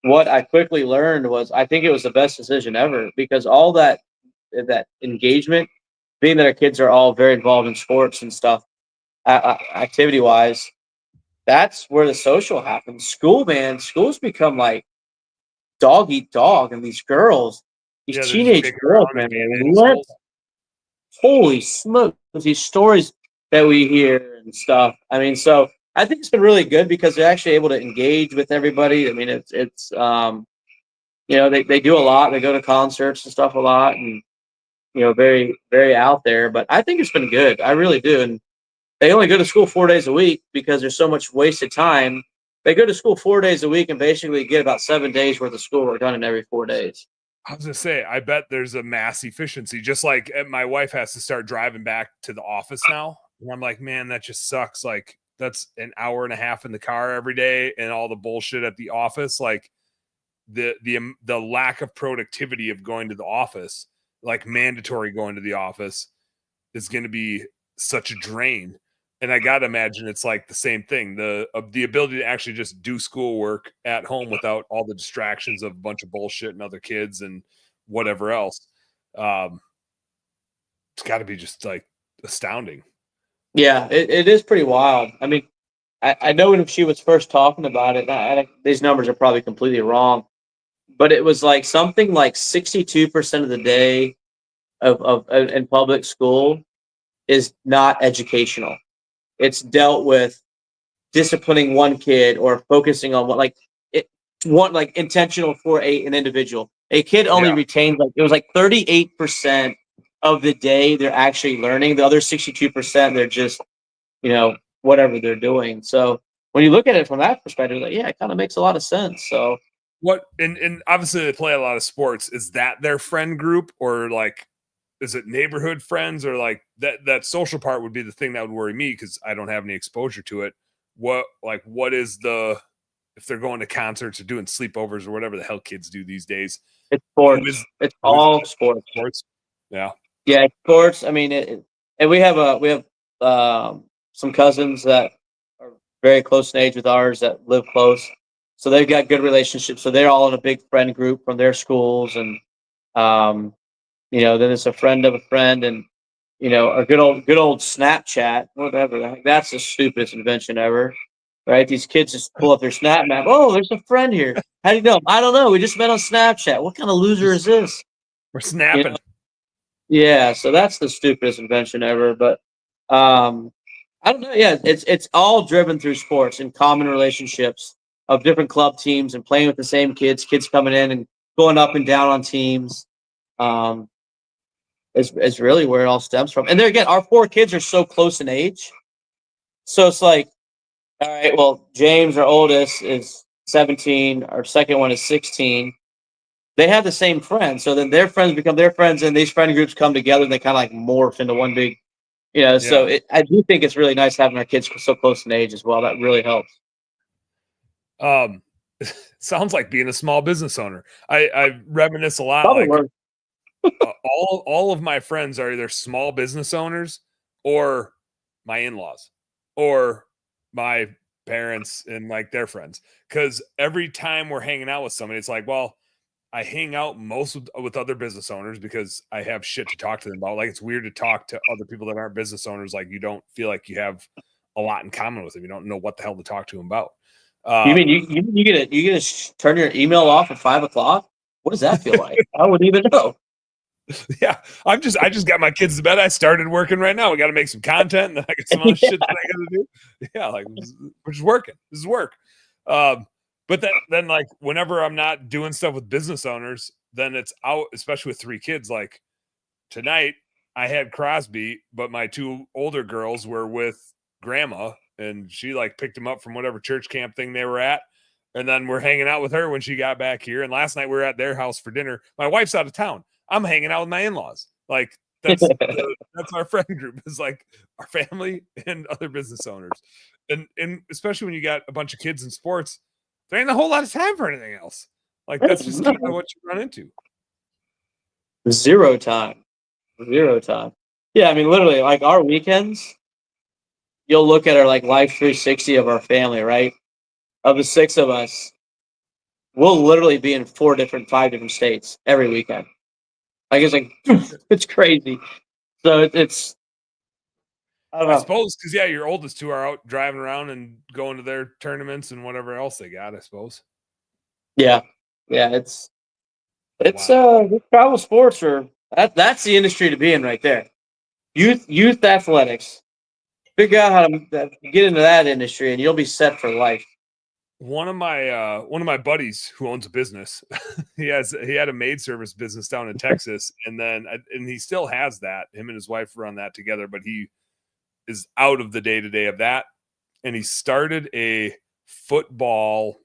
what I quickly learned was I think it was the best decision ever, because all that engagement, being that our kids are all very involved in sports and stuff, activity wise, that's where the social happens. School's become like dog eat dog, and these girls, these teenage girls, man, holy smoke, these stories that we hear and stuff. I mean, so I think it's been really good because they're actually able to engage with everybody. I mean, it's you know, they do a lot. They go to concerts and stuff a lot, and you know, very, very out there. But I think it's been good. I really do. And they only go to school 4 days a week because there's so much wasted time. They go to school 4 days a week and basically get about 7 days worth of schoolwork done in every 4 days.
I was gonna say, I bet there's a mass efficiency. Just like my wife has to start driving back to the office now, and I'm like, man, that just sucks. Like, that's an hour and a half in the car every day, and all the bullshit at the office. Like, the lack of productivity of going to the office, like mandatory going to the office, is going to be such a drain. And I gotta imagine it's like the same thing. The ability to actually just do schoolwork at home without all the distractions of a bunch of bullshit and other kids and whatever else. It's got to be just like astounding.
Yeah, it is pretty wild. I mean, I know when she was first talking about it, these numbers are probably completely wrong, but it was like something like 62% of the day of in public school is not educational. It's dealt with disciplining one kid or focusing on like intentional for an individual. A kid only retains it was like 38% of the day they're actually learning. The other 62% they're just, you know, whatever they're doing. So when you look at it from that perspective, like, yeah, it kind of makes a lot of sense. So
what and obviously they play a lot of sports. Is that their friend group, or like, is it neighborhood friends, or like that social part would be the thing that would worry me because I don't have any exposure to it. What is if they're going to concerts or doing sleepovers or whatever the hell kids do these days?
It's sports. It's all sports.
Yeah.
Yeah, sports. I mean, and we have some cousins that are very close in age with ours that live close, so they've got good relationships. So they're all in a big friend group from their schools, and um, then it's a friend of a friend, and a good old Snapchat, whatever. Like, that's the stupidest invention ever, right? These kids just pull up their Snap map. Oh, there's a friend here. How do you know? I don't know. We just met on Snapchat. What kind of loser is this?
We're
You
snapping.
know? Yeah, so that's the stupidest invention ever. But I don't know. Yeah, it's all driven through sports and common relationships of different club teams and playing with the same kids coming in and going up and down on teams. Um, is really where it all stems from. And there again, our four kids are so close in age. So it's like, all right, well, James, our oldest, is 17. Our second one is 16. They have the same friends. So then their friends become their friends, and these friend groups come together and they kind of like morph into one big, so I do think it's really nice having our kids so close in age as well. That really helps.
Sounds like being a small business owner. I reminisce a lot.
Probably
Like
works.
all of my friends are either small business owners or my in-laws or my parents and like their friends. Because every time we're hanging out with somebody, it's like, well, I hang out most with other business owners because I have shit to talk to them about. Like, it's weird to talk to other people that aren't business owners. Like, you don't feel like you have a lot in common with them. You don't know what the hell to talk to them about.
You mean you get to turn your email off at 5 o'clock? What does that feel like? I wouldn't even know.
Yeah, I just got my kids to bed. I started working right now. We got to make some content, and I got some other shit that I got to do. Yeah, like we're just working. This is work. But then like whenever I'm not doing stuff with business owners, then it's out. Especially with three kids. Like tonight, I had Crosby, but my two older girls were with grandma, and she like picked them up from whatever church camp thing they were at. And then we're hanging out with her when she got back here. And last night we were at their house for dinner. My wife's out of town. I'm hanging out with my in-laws. Like that's our friend group, is like our family and other business owners. And especially when you got a bunch of kids in sports, there ain't a whole lot of time for anything else. Like that's just kind of what you run into.
Zero time. Zero time. Yeah, I mean, literally, like our weekends, you'll look at our like life 360 of our family, right? Of the six of us, we'll literally be in 5 different states every weekend. Like it's crazy. So it's I don't
I
know.
suppose because yeah, your oldest two are out driving around and going to their tournaments and whatever else they got. I suppose.
Yeah, yeah. It's
Wow.
travel sports are that's the industry to be in right there. Youth athletics. Figure out how to get into that industry, and you'll be set for life.
One of my buddies who owns a business, he had a maid service business down in Texas, and he still has that. Him and his wife run that together, but he is out of the day-to-day of that. And he started a football,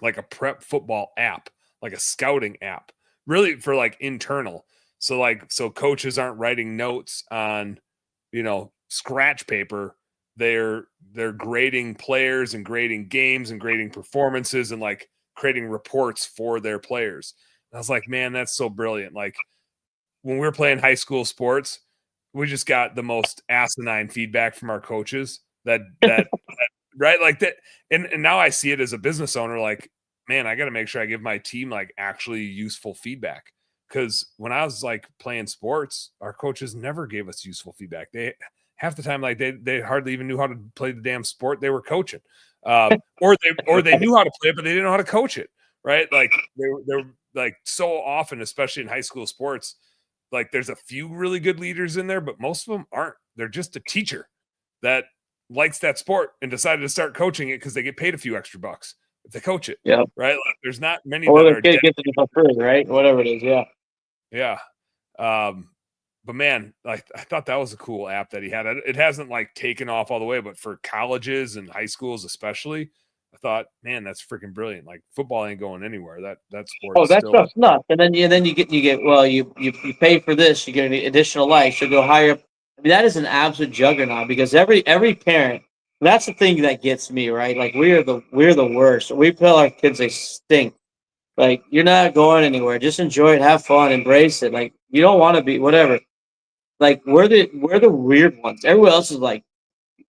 like a prep football app, like a scouting app, really for like internal. So coaches aren't writing notes on, scratch paper. They're grading players and grading games and grading performances and like creating reports for their players. And I was like, man, that's so brilliant. Like when we were playing high school sports, we just got the most asinine feedback from our coaches that right like that. And now I see it as a business owner, like, man, I got to make sure I give my team like actually useful feedback. Because when I was like playing sports, our coaches never gave us useful feedback. They half the time like they hardly even knew how to play the damn sport they were coaching, or they knew how to play it, but they didn't know how to coach it. Right? Like they're like so often, especially in high school sports, like there's a few really good leaders in there, but most of them aren't. They're just a teacher that likes that sport and decided to start coaching it because they get paid a few extra bucks if they coach it.
Yeah.
Right? Like there's not many
Or
that
the
are
kid gets it for free, right? Whatever it is. Yeah.
yeah. But man, I thought that was a cool app that he had. It hasn't like taken off all the way, but for colleges and high schools especially, I thought, man, that's freaking brilliant. Like football ain't going anywhere. That
Oh,
sport's
that
still.
stuff's nuts. And then you get well, you pay for this, you get an additional likes, you go higher. I mean, that is an absolute juggernaut because every parent. That's the thing that gets me, right? Like we're the worst. We tell our kids they stink. Like you're not going anywhere. Just enjoy it, have fun, embrace it. Like you don't want to be whatever. Like we're the weird ones. Everyone else is like,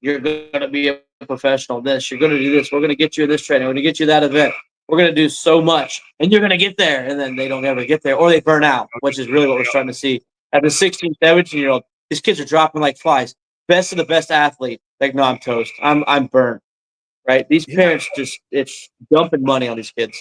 you're gonna be a professional. This you're gonna do this. We're gonna get you this training. We're gonna get you that event. We're gonna do so much, and you're gonna get there. And then they don't ever get there, or they burn out, which is really what we're starting to see. At the 16, 17-year-old, these kids are dropping like flies. Best of the best athlete. Like, no, I'm toast. I'm burned. Right? These parents it's dumping money on these kids.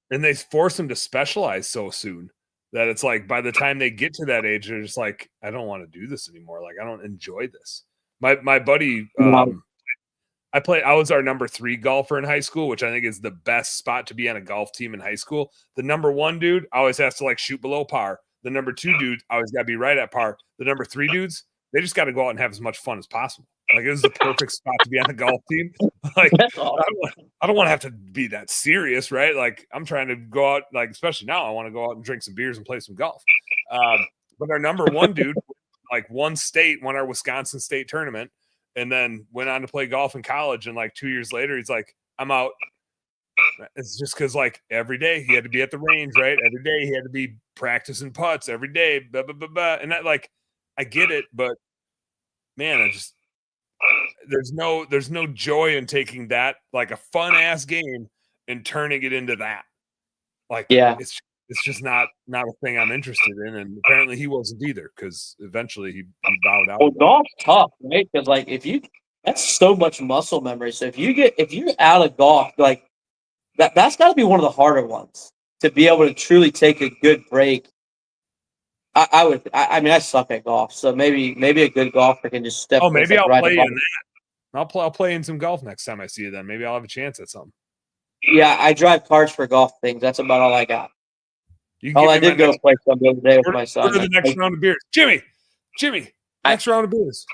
And they force them to specialize so soon that it's like by the time they get to that age, they're just like, I don't want to do this anymore. Like, I don't enjoy this. My buddy, I was our number 3 golfer in high school, which I think is the best spot to be on a golf team in high school. The number 1 dude always has to like shoot below par. The number 2 dude always got to be right at par. The number 3 dudes, they just got to go out and have as much fun as possible. Like, it was the perfect spot to be on a golf team. Like, I don't want to have to be that serious, right? Like, I'm trying to go out, like, especially now, I want to go out and drink some beers and play some golf. But our number 1 dude, like, won our Wisconsin state tournament, and then went on to play golf in college. And like 2 years later, he's like, I'm out. It's just because like every day he had to be at the range, right? Every day he had to be practicing putts every day, blah, blah, blah, blah. And that, like, I get it, but man, there's no joy in taking that, like a fun ass game, and turning it into that. Like, it's just not a thing I'm interested in. And apparently he wasn't either, because eventually he bowed out.
Well, golf's tough, right? Because like that's so much muscle memory. So if you're out of golf, like that's got to be one of the harder ones to be able to truly take a good break. I mean, I suck at golf, so maybe a good golfer can just step.
Oh, maybe I'll play in that. I'll play in some golf next time I see you. Then maybe I'll have a chance at something.
Yeah, I drive cars for golf things. That's about all I got. I did go play some the other day with my son.
Where's the next round of beers? Jimmy, next round of beers.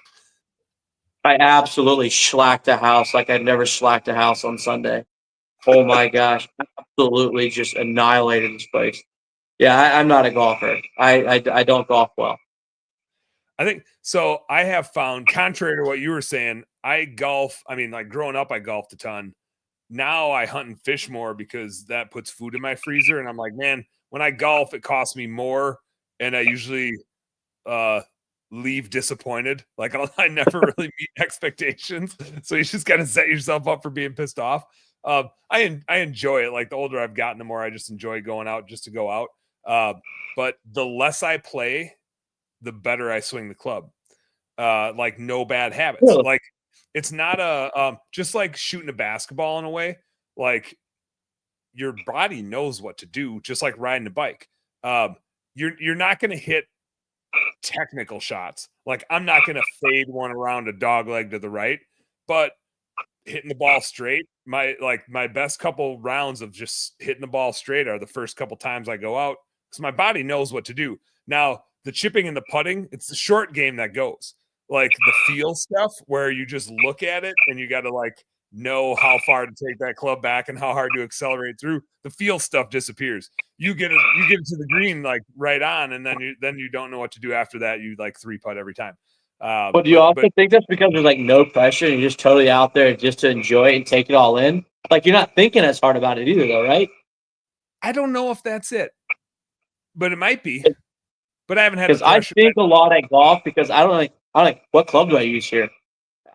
I absolutely schlacked a house like I'd never schlacked a house on Sunday. Oh my gosh. Absolutely just annihilated this place. Yeah, I'm not a golfer. I don't golf well.
I think so. I have found, contrary to what you were saying, I golf. I mean, like growing up, I golfed a ton. Now I hunt and fish more because that puts food in my freezer. And I'm like, man, when I golf, it costs me more. And I usually leave disappointed. Like, I never really meet expectations. So you just got to set yourself up for being pissed off. I enjoy it. Like, the older I've gotten, the more I just enjoy going out just to go out. But the less I play, the better I swing the club. Like, no bad habits.
Really?
Like, it's not just like shooting a basketball in a way. Like, your body knows what to do, just like riding a bike. You're not going to hit technical shots. Like, I'm not going to fade one around a dog leg to the right, but hitting the ball straight, my best couple rounds of just hitting the ball straight are the first couple times I go out, because my body knows what to do. Now, the chipping and the putting, it's the short game that goes. Like, the feel stuff where you just look at it and you got to like know how far to take that club back and how hard to accelerate through. The feel stuff disappears. You get it to the green like right on, and then you don't know what to do after that. You like 3-putt every time.
But do you also think that's because there's like no pressure and you're just totally out there just to enjoy it and take it all in? Like, you're not thinking as hard about it either, though, right?
I don't know if that's it, but it might be. But I haven't had,
because I think a lot at golf, because I don't like what club do I use here?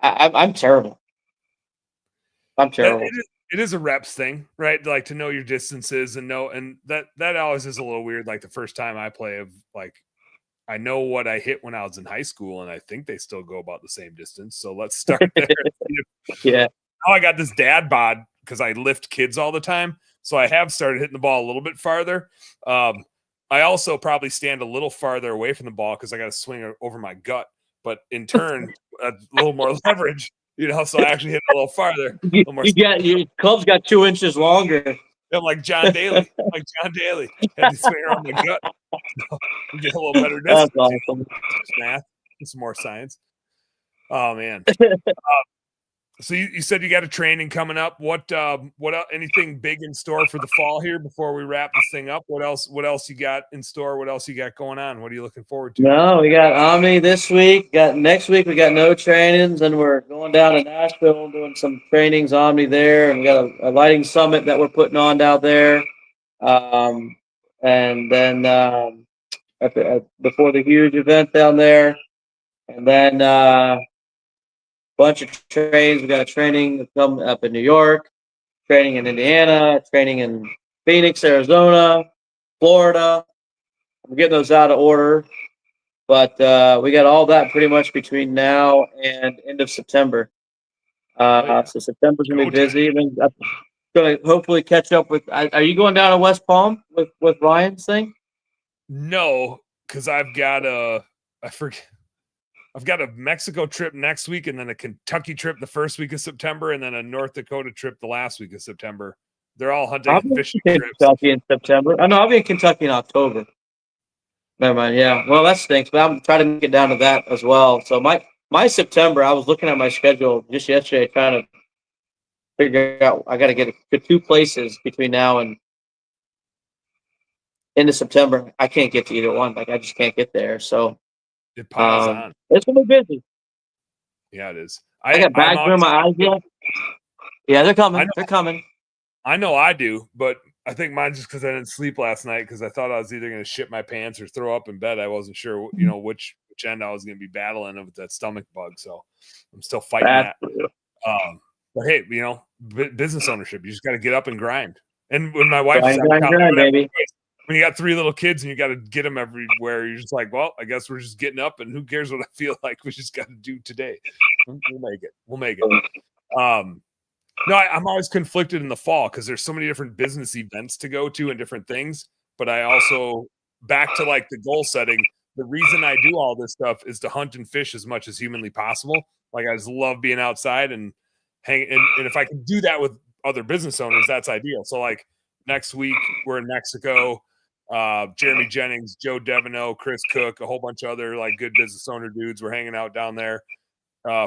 I'm terrible. I'm terrible.
It is a reps thing, right? Like, to know your distances and that always is a little weird. Like, the first time I play, of like, I know what I hit when I was in high school, and I think they still go about the same distance. So let's start there.
Yeah.
Now I got this dad bod because I lift kids all the time. So I have started hitting the ball a little bit farther. I also probably stand a little farther away from the ball because I got to swing over my gut, but in turn, a little more leverage, so I actually hit a little farther.
Your club's got 2 inches longer.
I'm like John Daly. Had to swing around my gut. Get a little better distance.
That's awesome.
Math, some more science. Oh man. So you said you got a training coming up. What anything big in store for the fall here before we wrap this thing up? What else you got in store? What else you got going on? What are you looking forward to?
No, we got Omni this week. Next week we got no trainings, and we're going down to Nashville doing some trainings Omni there, and we got a lighting summit that we're putting on down there. And then before the huge event down there. And then bunch of trains. We got a training coming up in New York, training in Indiana, training in Phoenix, Arizona, Florida. I'm getting those out of order, but we got all that pretty much between now and end of September. So September's gonna be busy. Then I'm gonna hopefully catch up with. Are you going down to West Palm with Ryan's thing?
No, because I've got a Mexico trip next week, and then a Kentucky trip the first week of September, and then a North Dakota trip the last week of September. They're all hunting and fishing trips.
Kentucky in September. Oh no, I'll be in Kentucky in October. Never mind. Yeah. Well, that stinks, but I'm trying to get down to that as well. So my September, I was looking at my schedule just yesterday, trying to figure out. I got to get to 2 places between now and end of September. I can't get to either one. Like I just can't get there. So
it piles on.
It's gonna be busy.
Yeah, it is.
I got bags in my eyes yet. Yeah, they're coming. They're coming.
I know I do, but I think mine just because I didn't sleep last night because I thought I was either going to shit my pants or throw up in bed. I wasn't sure, which end I was going to be battling with that stomach bug. So I'm still fighting that. But hey, business ownership, you just got to get up and grind. And when my wife was
baby.
When you got 3 little kids and you got to get them everywhere, you're just like, well, I guess we're just getting up, and who cares what I feel like? We just got to do today. We'll make it. No, I'm always conflicted in the fall because there's so many different business events to go to and different things. But I also, back to like the goal setting, the reason I do all this stuff is to hunt and fish as much as humanly possible. Like I just love being outside and hang. And if I can do that with other business owners, that's ideal. So like next week we're in Mexico. Jeremy Jennings, Joe Deveneaux, Chris Cook, a whole bunch of other like good business owner dudes. We're hanging out down there.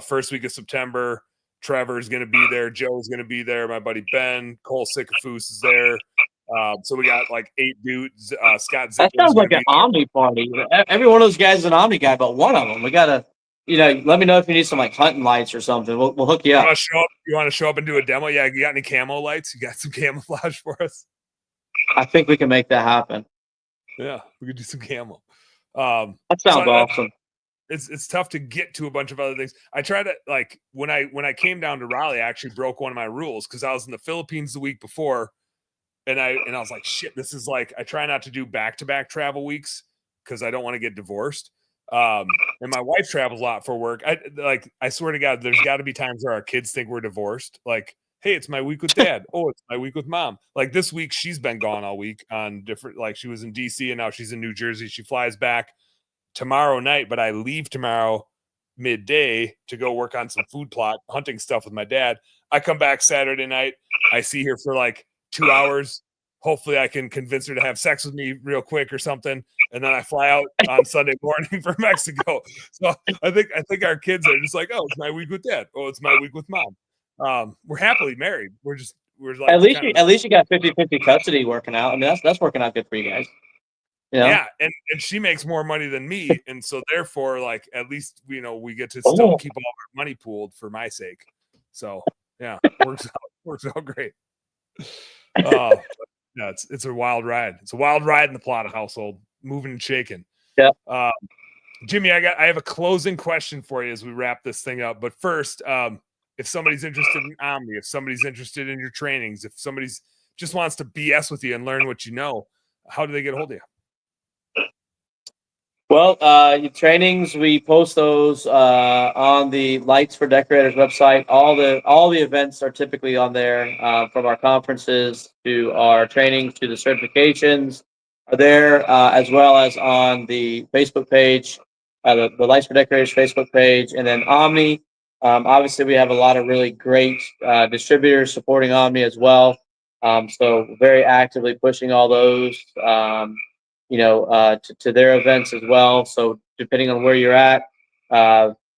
First week of September. Trevor's going to be there. Joe's going to be there. My buddy Ben, Cole Sycophus is there. So we got like 8 dudes. Scott Zippler's
that sounds like an Omni party. Every one of those guys is an Omni guy, but one of them. We got to, let me know if you need some like hunting lights or something. We'll hook you up.
You want to show up and do a demo? Yeah, you got any camo lights? You got some camouflage for us?
I think we can make that happen.
Yeah, we could do some camo.
That sounds awesome.
It's tough to get to a bunch of other things. I try to like when I came down to Raleigh, I actually broke one of my rules because I was in the Philippines the week before, and I was like, shit, this is like I try not to do back-to-back travel weeks because I don't want to get divorced. And my wife travels a lot for work. I swear to God, there's got to be times where our kids think we're divorced. Like, hey, it's my week with dad. Oh, it's my week with mom. Like this week, she's been gone all week on different. Like she was in DC and now she's in New Jersey. She flies back tomorrow night, but I leave tomorrow midday to go work on some food plot hunting stuff with my dad. I come back Saturday night. I see her for like 2 hours. Hopefully I can convince her to have sex with me real quick or something. And then I fly out on Sunday morning for Mexico. So I think our kids are just like, oh, it's my week with dad. Oh, it's my week with mom. We're happily married. We're like,
at least you got 50-50 custody working out. I mean, that's working out good for you guys.
Yeah, and she makes more money than me, and so therefore, like at least we get to still keep all our money pooled for my sake. So yeah, works out great. Yeah, it's a wild ride. It's a wild ride in the Plata household, moving and shaking.
Yeah.
Jimmy, I have a closing question for you as we wrap this thing up. But first, if somebody's interested in Omni, if somebody's interested in your trainings, if somebody's just wants to BS with you and learn what you know, how do they get a hold of you?
Well, your trainings, we post those on the Lights for Decorators website. All the events are typically on there, from our conferences to our trainings to the certifications are there, as well as on the Facebook page, the Lights for Decorators Facebook page, and then Omni. Obviously, we have a lot of really great distributors supporting Omni as well. So very actively pushing all those. To their events as well. So depending on where you're at,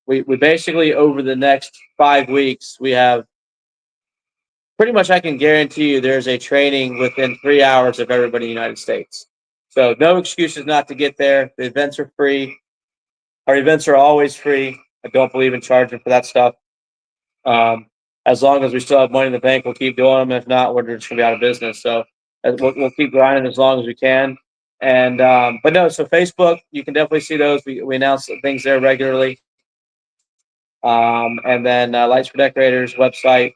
we basically over the next 5 weeks, we have pretty much, I can guarantee you there's a training within 3 hours of everybody in the United States. So no excuses not to get there. The events are free. Our events are always free. I don't believe in charging for that stuff. As long as we still have money in the bank, we'll keep doing them. If not, we're just gonna be out of business. So we'll keep grinding as long as we can. And but no, so Facebook, you can definitely see those. We announce things there regularly. And then Lights for Decorators website.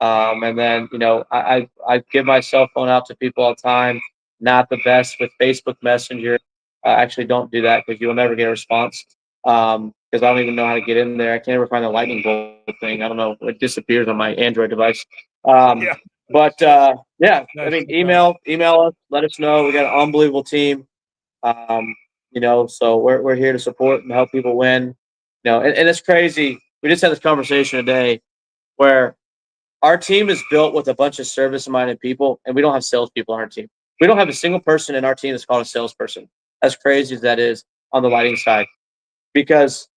And then, I give my cell phone out to people all the time. Not the best with Facebook Messenger. Actually, don't do that because you'll never get a response. Because I don't even know how to get in there. I can't ever find the lightning bolt thing. I don't know. It disappears on my Android device.
Yeah.
But yeah,
Nice.
I mean, email us. Let us know. We got an unbelievable team. So we're here to support and help people win. And it's crazy. We just had this conversation today where our team is built with a bunch of service-minded people, and we don't have salespeople on our team. We don't have a single person in our team that's called a salesperson. As crazy as that is on the lighting side, because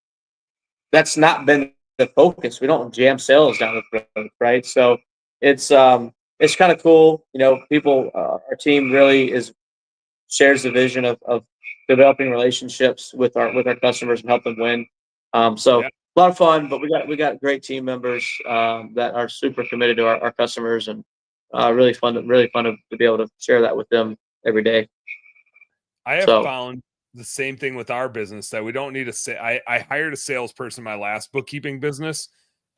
that's not been the focus. We don't jam sales down the road, right? So it's kind of cool. People, our team really shares the vision of developing relationships with our customers and help them win. So
Yeah.
a lot of fun, but we got great team members that are super committed to our customers, and really fun to be able to share that with them every day.
I have found the same thing with our business, that we don't need I hired a salesperson in my last bookkeeping business,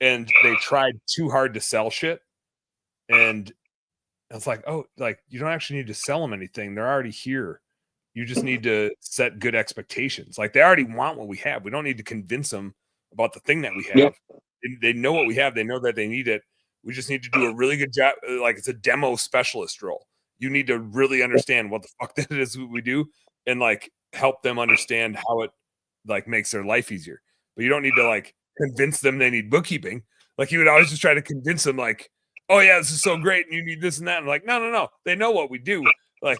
and they tried too hard to sell shit. And it's like, oh, like, you don't actually need to sell them anything. They're already here. You just need to set good expectations. Like, they already want what we have. We don't need to convince them about the thing that we have. They know what we have. They know that they need it. We just need to do a really good job. Like, it's a demo specialist role. You need to really understand what the fuck that is we do, and like help them understand how it like makes their life easier. But you don't need to like convince them they need bookkeeping. Like, you would always just try to convince them, like, oh yeah, this is so great, and you need this and that. And like, no. They know what we do. Like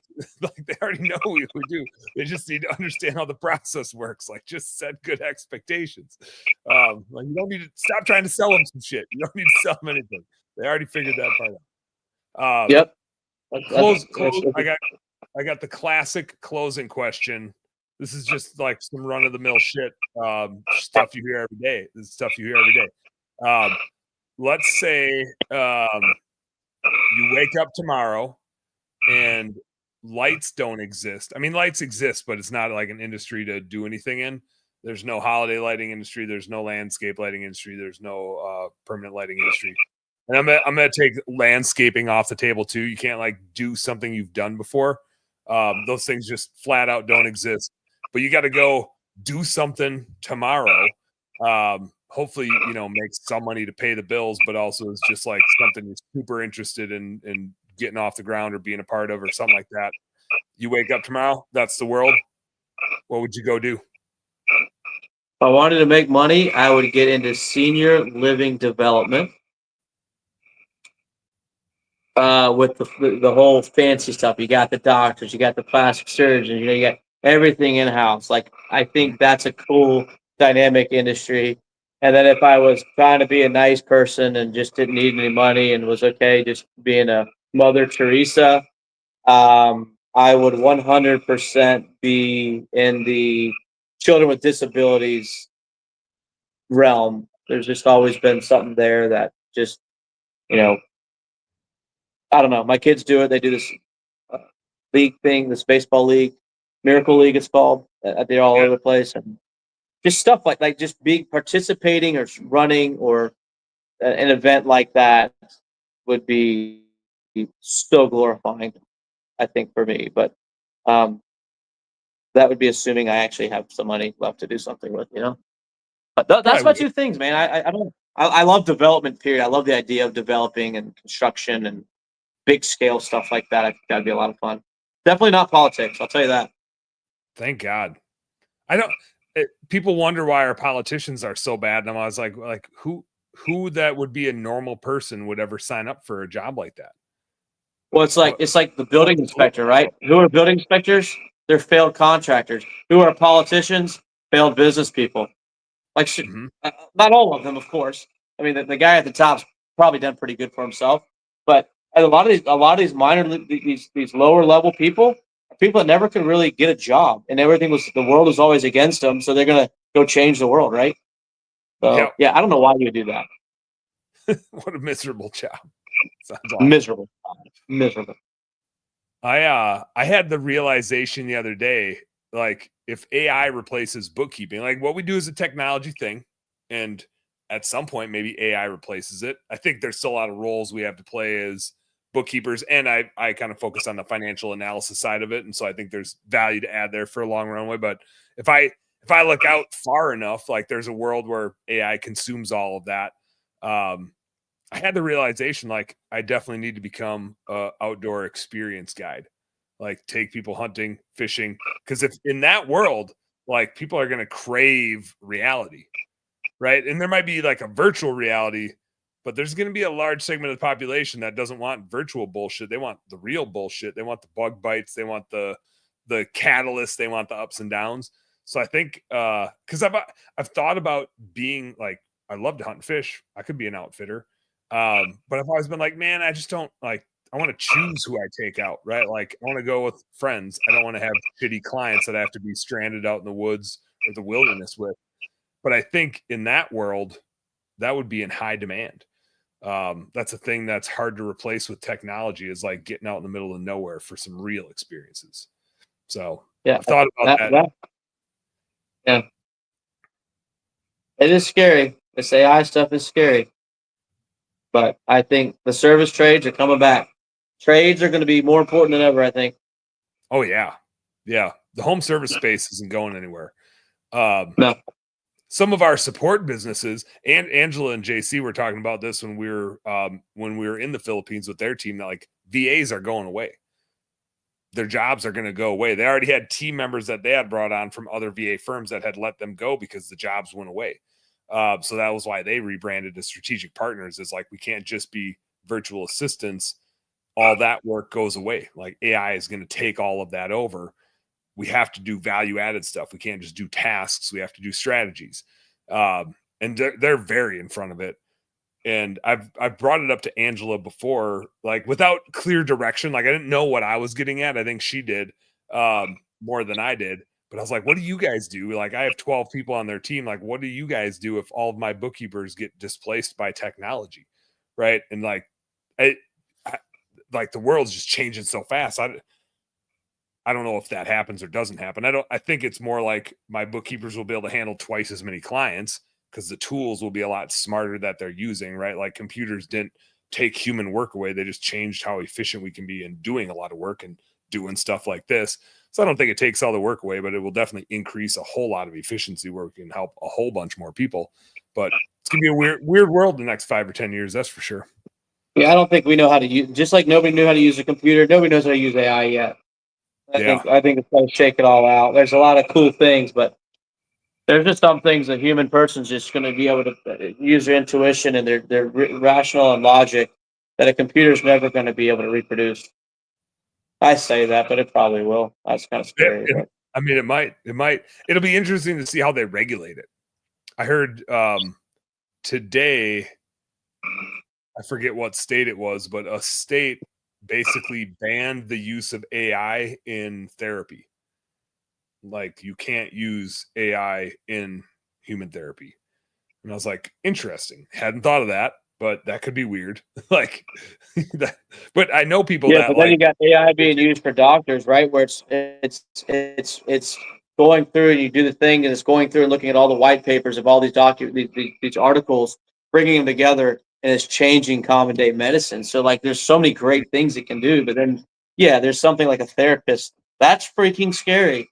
they already know what we do. They just need to understand how the process works. Like, just set good expectations. Like, you don't need to stop trying to sell them some shit. You don't need to sell them anything. They already figured that part out.
Yep.
Close. I got the classic closing question. This is just like some run of the mill shit. Stuff you hear every day. This is stuff you hear every day. Let's say you wake up tomorrow and lights don't exist. I mean, lights exist, but it's not like an industry to do anything in. There's no holiday lighting industry. There's no landscape lighting industry. There's no permanent lighting industry. And I'm gonna take landscaping off the table too. You can't like do something you've done before. Those things just flat out don't exist. But you got to go do something tomorrow. Hopefully, make some money to pay the bills, but also is just like something you're super interested in getting off the ground or being a part of or something like that. You wake up tomorrow, that's the world. What would you go do?
If I wanted to make money, I would get into senior living development. With the whole fancy stuff. You got the doctors, you got the plastic surgeons, you got everything in house. Like, I think that's a cool dynamic industry. And then if I was trying to be a nice person and just didn't need any money and was okay just being a Mother Teresa, I would 100% be in the children with disabilities realm. There's just always been something there that just, I don't know. My kids do it. They do this league thing, this baseball league, Miracle League, it's called. They're all over the place, and just stuff like just being participating or running or an event like that would be so glorifying, I think, for me. But that would be assuming I actually have some money left to do something with, But that's my two things, man. I love development. Period. I love the idea of developing and construction and big scale stuff like that. I think that'd be a lot of fun. Definitely not politics. I'll tell you that.
Thank God. People wonder why our politicians are so bad. And I was like who that would be a normal person would ever sign up for a job like that?
Well, it's like the building inspector, right? Who are building inspectors? They're failed contractors. Who are politicians? Failed business people. Like, not all of them, of course. I mean, the guy at the top's probably done pretty good for himself, but a lot of these these lower level people are people that never could really get a job, and the world was always against them, so they're gonna go change the world, right? So yeah, I don't know why you would do that.
What a miserable job.
Miserable.
I had the realization the other day, like, if AI replaces bookkeeping, like what we do is a technology thing, and at some point, maybe AI replaces it. I think there's still a lot of roles we have to play as bookkeepers, and I kind of focus on the financial analysis side of it, and so I think there's value to add there for a long runway. But if I look out far enough, like there's a world where AI consumes all of that. I had the realization, like, I definitely need to become a outdoor experience guide, like take people hunting, fishing, because if in that world, like people are going to crave reality, right? And there might be like a virtual reality, but there's going to be a large segment of the population that doesn't want virtual bullshit. They want the real bullshit. They want the bug bites. They want the catalyst. They want the ups and downs. So I think because I've thought about being like, I love to hunt and fish. I could be an outfitter. But I've always been like, man, I just don't like, I want to choose who I take out, right? Like I want to go with friends. I don't want to have shitty clients that I have to be stranded out in the woods or the wilderness with. But I think in that world, that would be in high demand. That's a thing that's hard to replace with technology, is like getting out in the middle of nowhere for some real experiences. So
yeah,
I've thought about that.
Yeah. It is scary. This AI stuff is scary. But I think the service trades are coming back. Trades are going to be more important than ever, I think.
Oh, yeah. Yeah. The home service space isn't going anywhere.
No.
Some of our support businesses, and Angela and JC were talking about this when we were in the Philippines with their team, that like VAs are going away. Their jobs are going to go away. They already had team members that they had brought on from other VA firms that had let them go because the jobs went away. So that was why they rebranded as strategic partners. Is like, we can't just be virtual assistants. All that work goes away. Like AI is going to take all of that over. We have to do value added stuff. We can't just do tasks. We have to do strategies. And they're very in front of it. And I've brought it up to Angela before, like without clear direction. Like I didn't know what I was getting at. I think she did more than I did. But I was like, what do you guys do? Like I have 12 people on their team. Like, what do you guys do if all of my bookkeepers get displaced by technology? Right. And like, like the world's just changing so fast. I don't know if that happens or doesn't happen. I think it's more like my bookkeepers will be able to handle twice as many clients because the tools will be a lot smarter that they're using, right? Like computers didn't take human work away. They just changed how efficient we can be in doing a lot of work and doing stuff like this. So I don't think it takes all the work away, but it will definitely increase a whole lot of efficiency where we can help a whole bunch more people. But it's going to be a weird world in the next 5 or 10 years. That's for sure.
Yeah, I don't think we know how to use, just like nobody knew how to use a computer. Nobody knows how to use AI yet. I think it's going to shake it all out. There's a lot of cool things, but there's just some things a human person's just going to be able to use their intuition and their rational and logic that a computer's never going to be able to reproduce. I say that, but it probably will. That's kind of scary.
I mean, it might. It'll be interesting to see how they regulate it. I heard today, I forget what state it was, but a state basically banned the use of AI in therapy. Like you can't use AI in human therapy. And I was like, interesting. Hadn't thought of that, but that could be weird. Like that, but I know people that
but
like,
then you got AI being used for doctors, right? Where it's going through and you do the thing and it's going through and looking at all the white papers of all these these articles, bringing them together, and it's changing common day medicine. So like there's so many great things it can do, but then there's something like a therapist. That's freaking scary.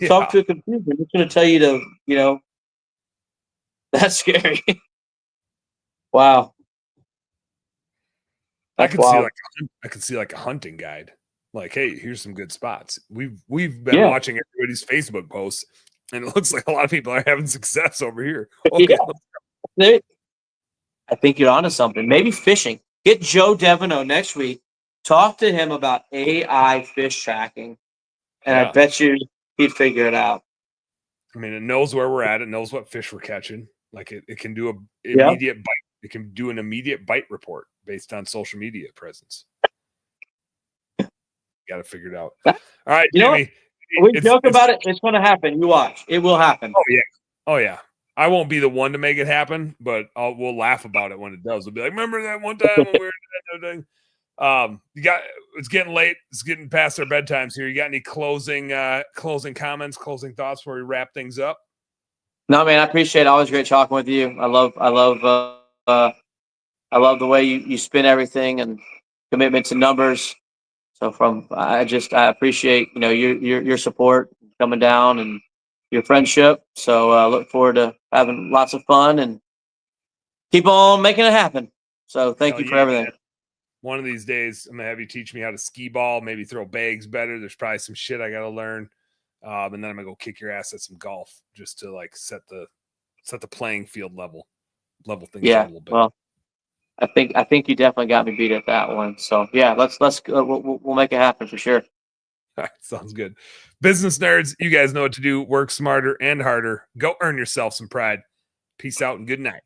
Talk to a computer. It's going to tell you to, that's scary. Wow.
I could see like a hunting guide. Like, hey, here's some good spots. We've been watching everybody's Facebook posts, and it looks like a lot of people are having success over here. Okay.
I think you're onto something. Maybe fishing. Get Joe Deveneaux next week. Talk to him about AI fish tracking, and I bet you he'd figure it out.
I mean, it knows where we're at. It knows what fish we're catching. Like it can do an immediate bite. It can do an immediate bite report based on social media presence. Got to figure it out. All right, Jimmy.
We joke about it. It's going to happen. You watch. It will happen.
Oh yeah. I won't be the one to make it happen, but we'll laugh about it when it does. We'll be like, remember that one time when we were doing that thing? It's getting late. It's getting past our bedtimes here. You got any closing comments, closing thoughts before we wrap things up?
No, man, I appreciate it. Always great talking with you. I love the way you spin everything and commitment to numbers. So I appreciate, your support coming down and your friendship. So I look forward to having lots of fun and keep on making it happen. So thank you for everything. Man.
One of these days, I'm gonna have you teach me how to skee ball, maybe throw bags better. There's probably some shit I gotta learn, and then I'm gonna go kick your ass at some golf just to like set the playing field level things out a little bit.
Well, I think you definitely got me beat at that one. So yeah, let's we'll make it happen for sure.
All right, sounds good. Business nerds, you guys know what to do. Work smarter and harder. Go earn yourself some pride. Peace out and good night.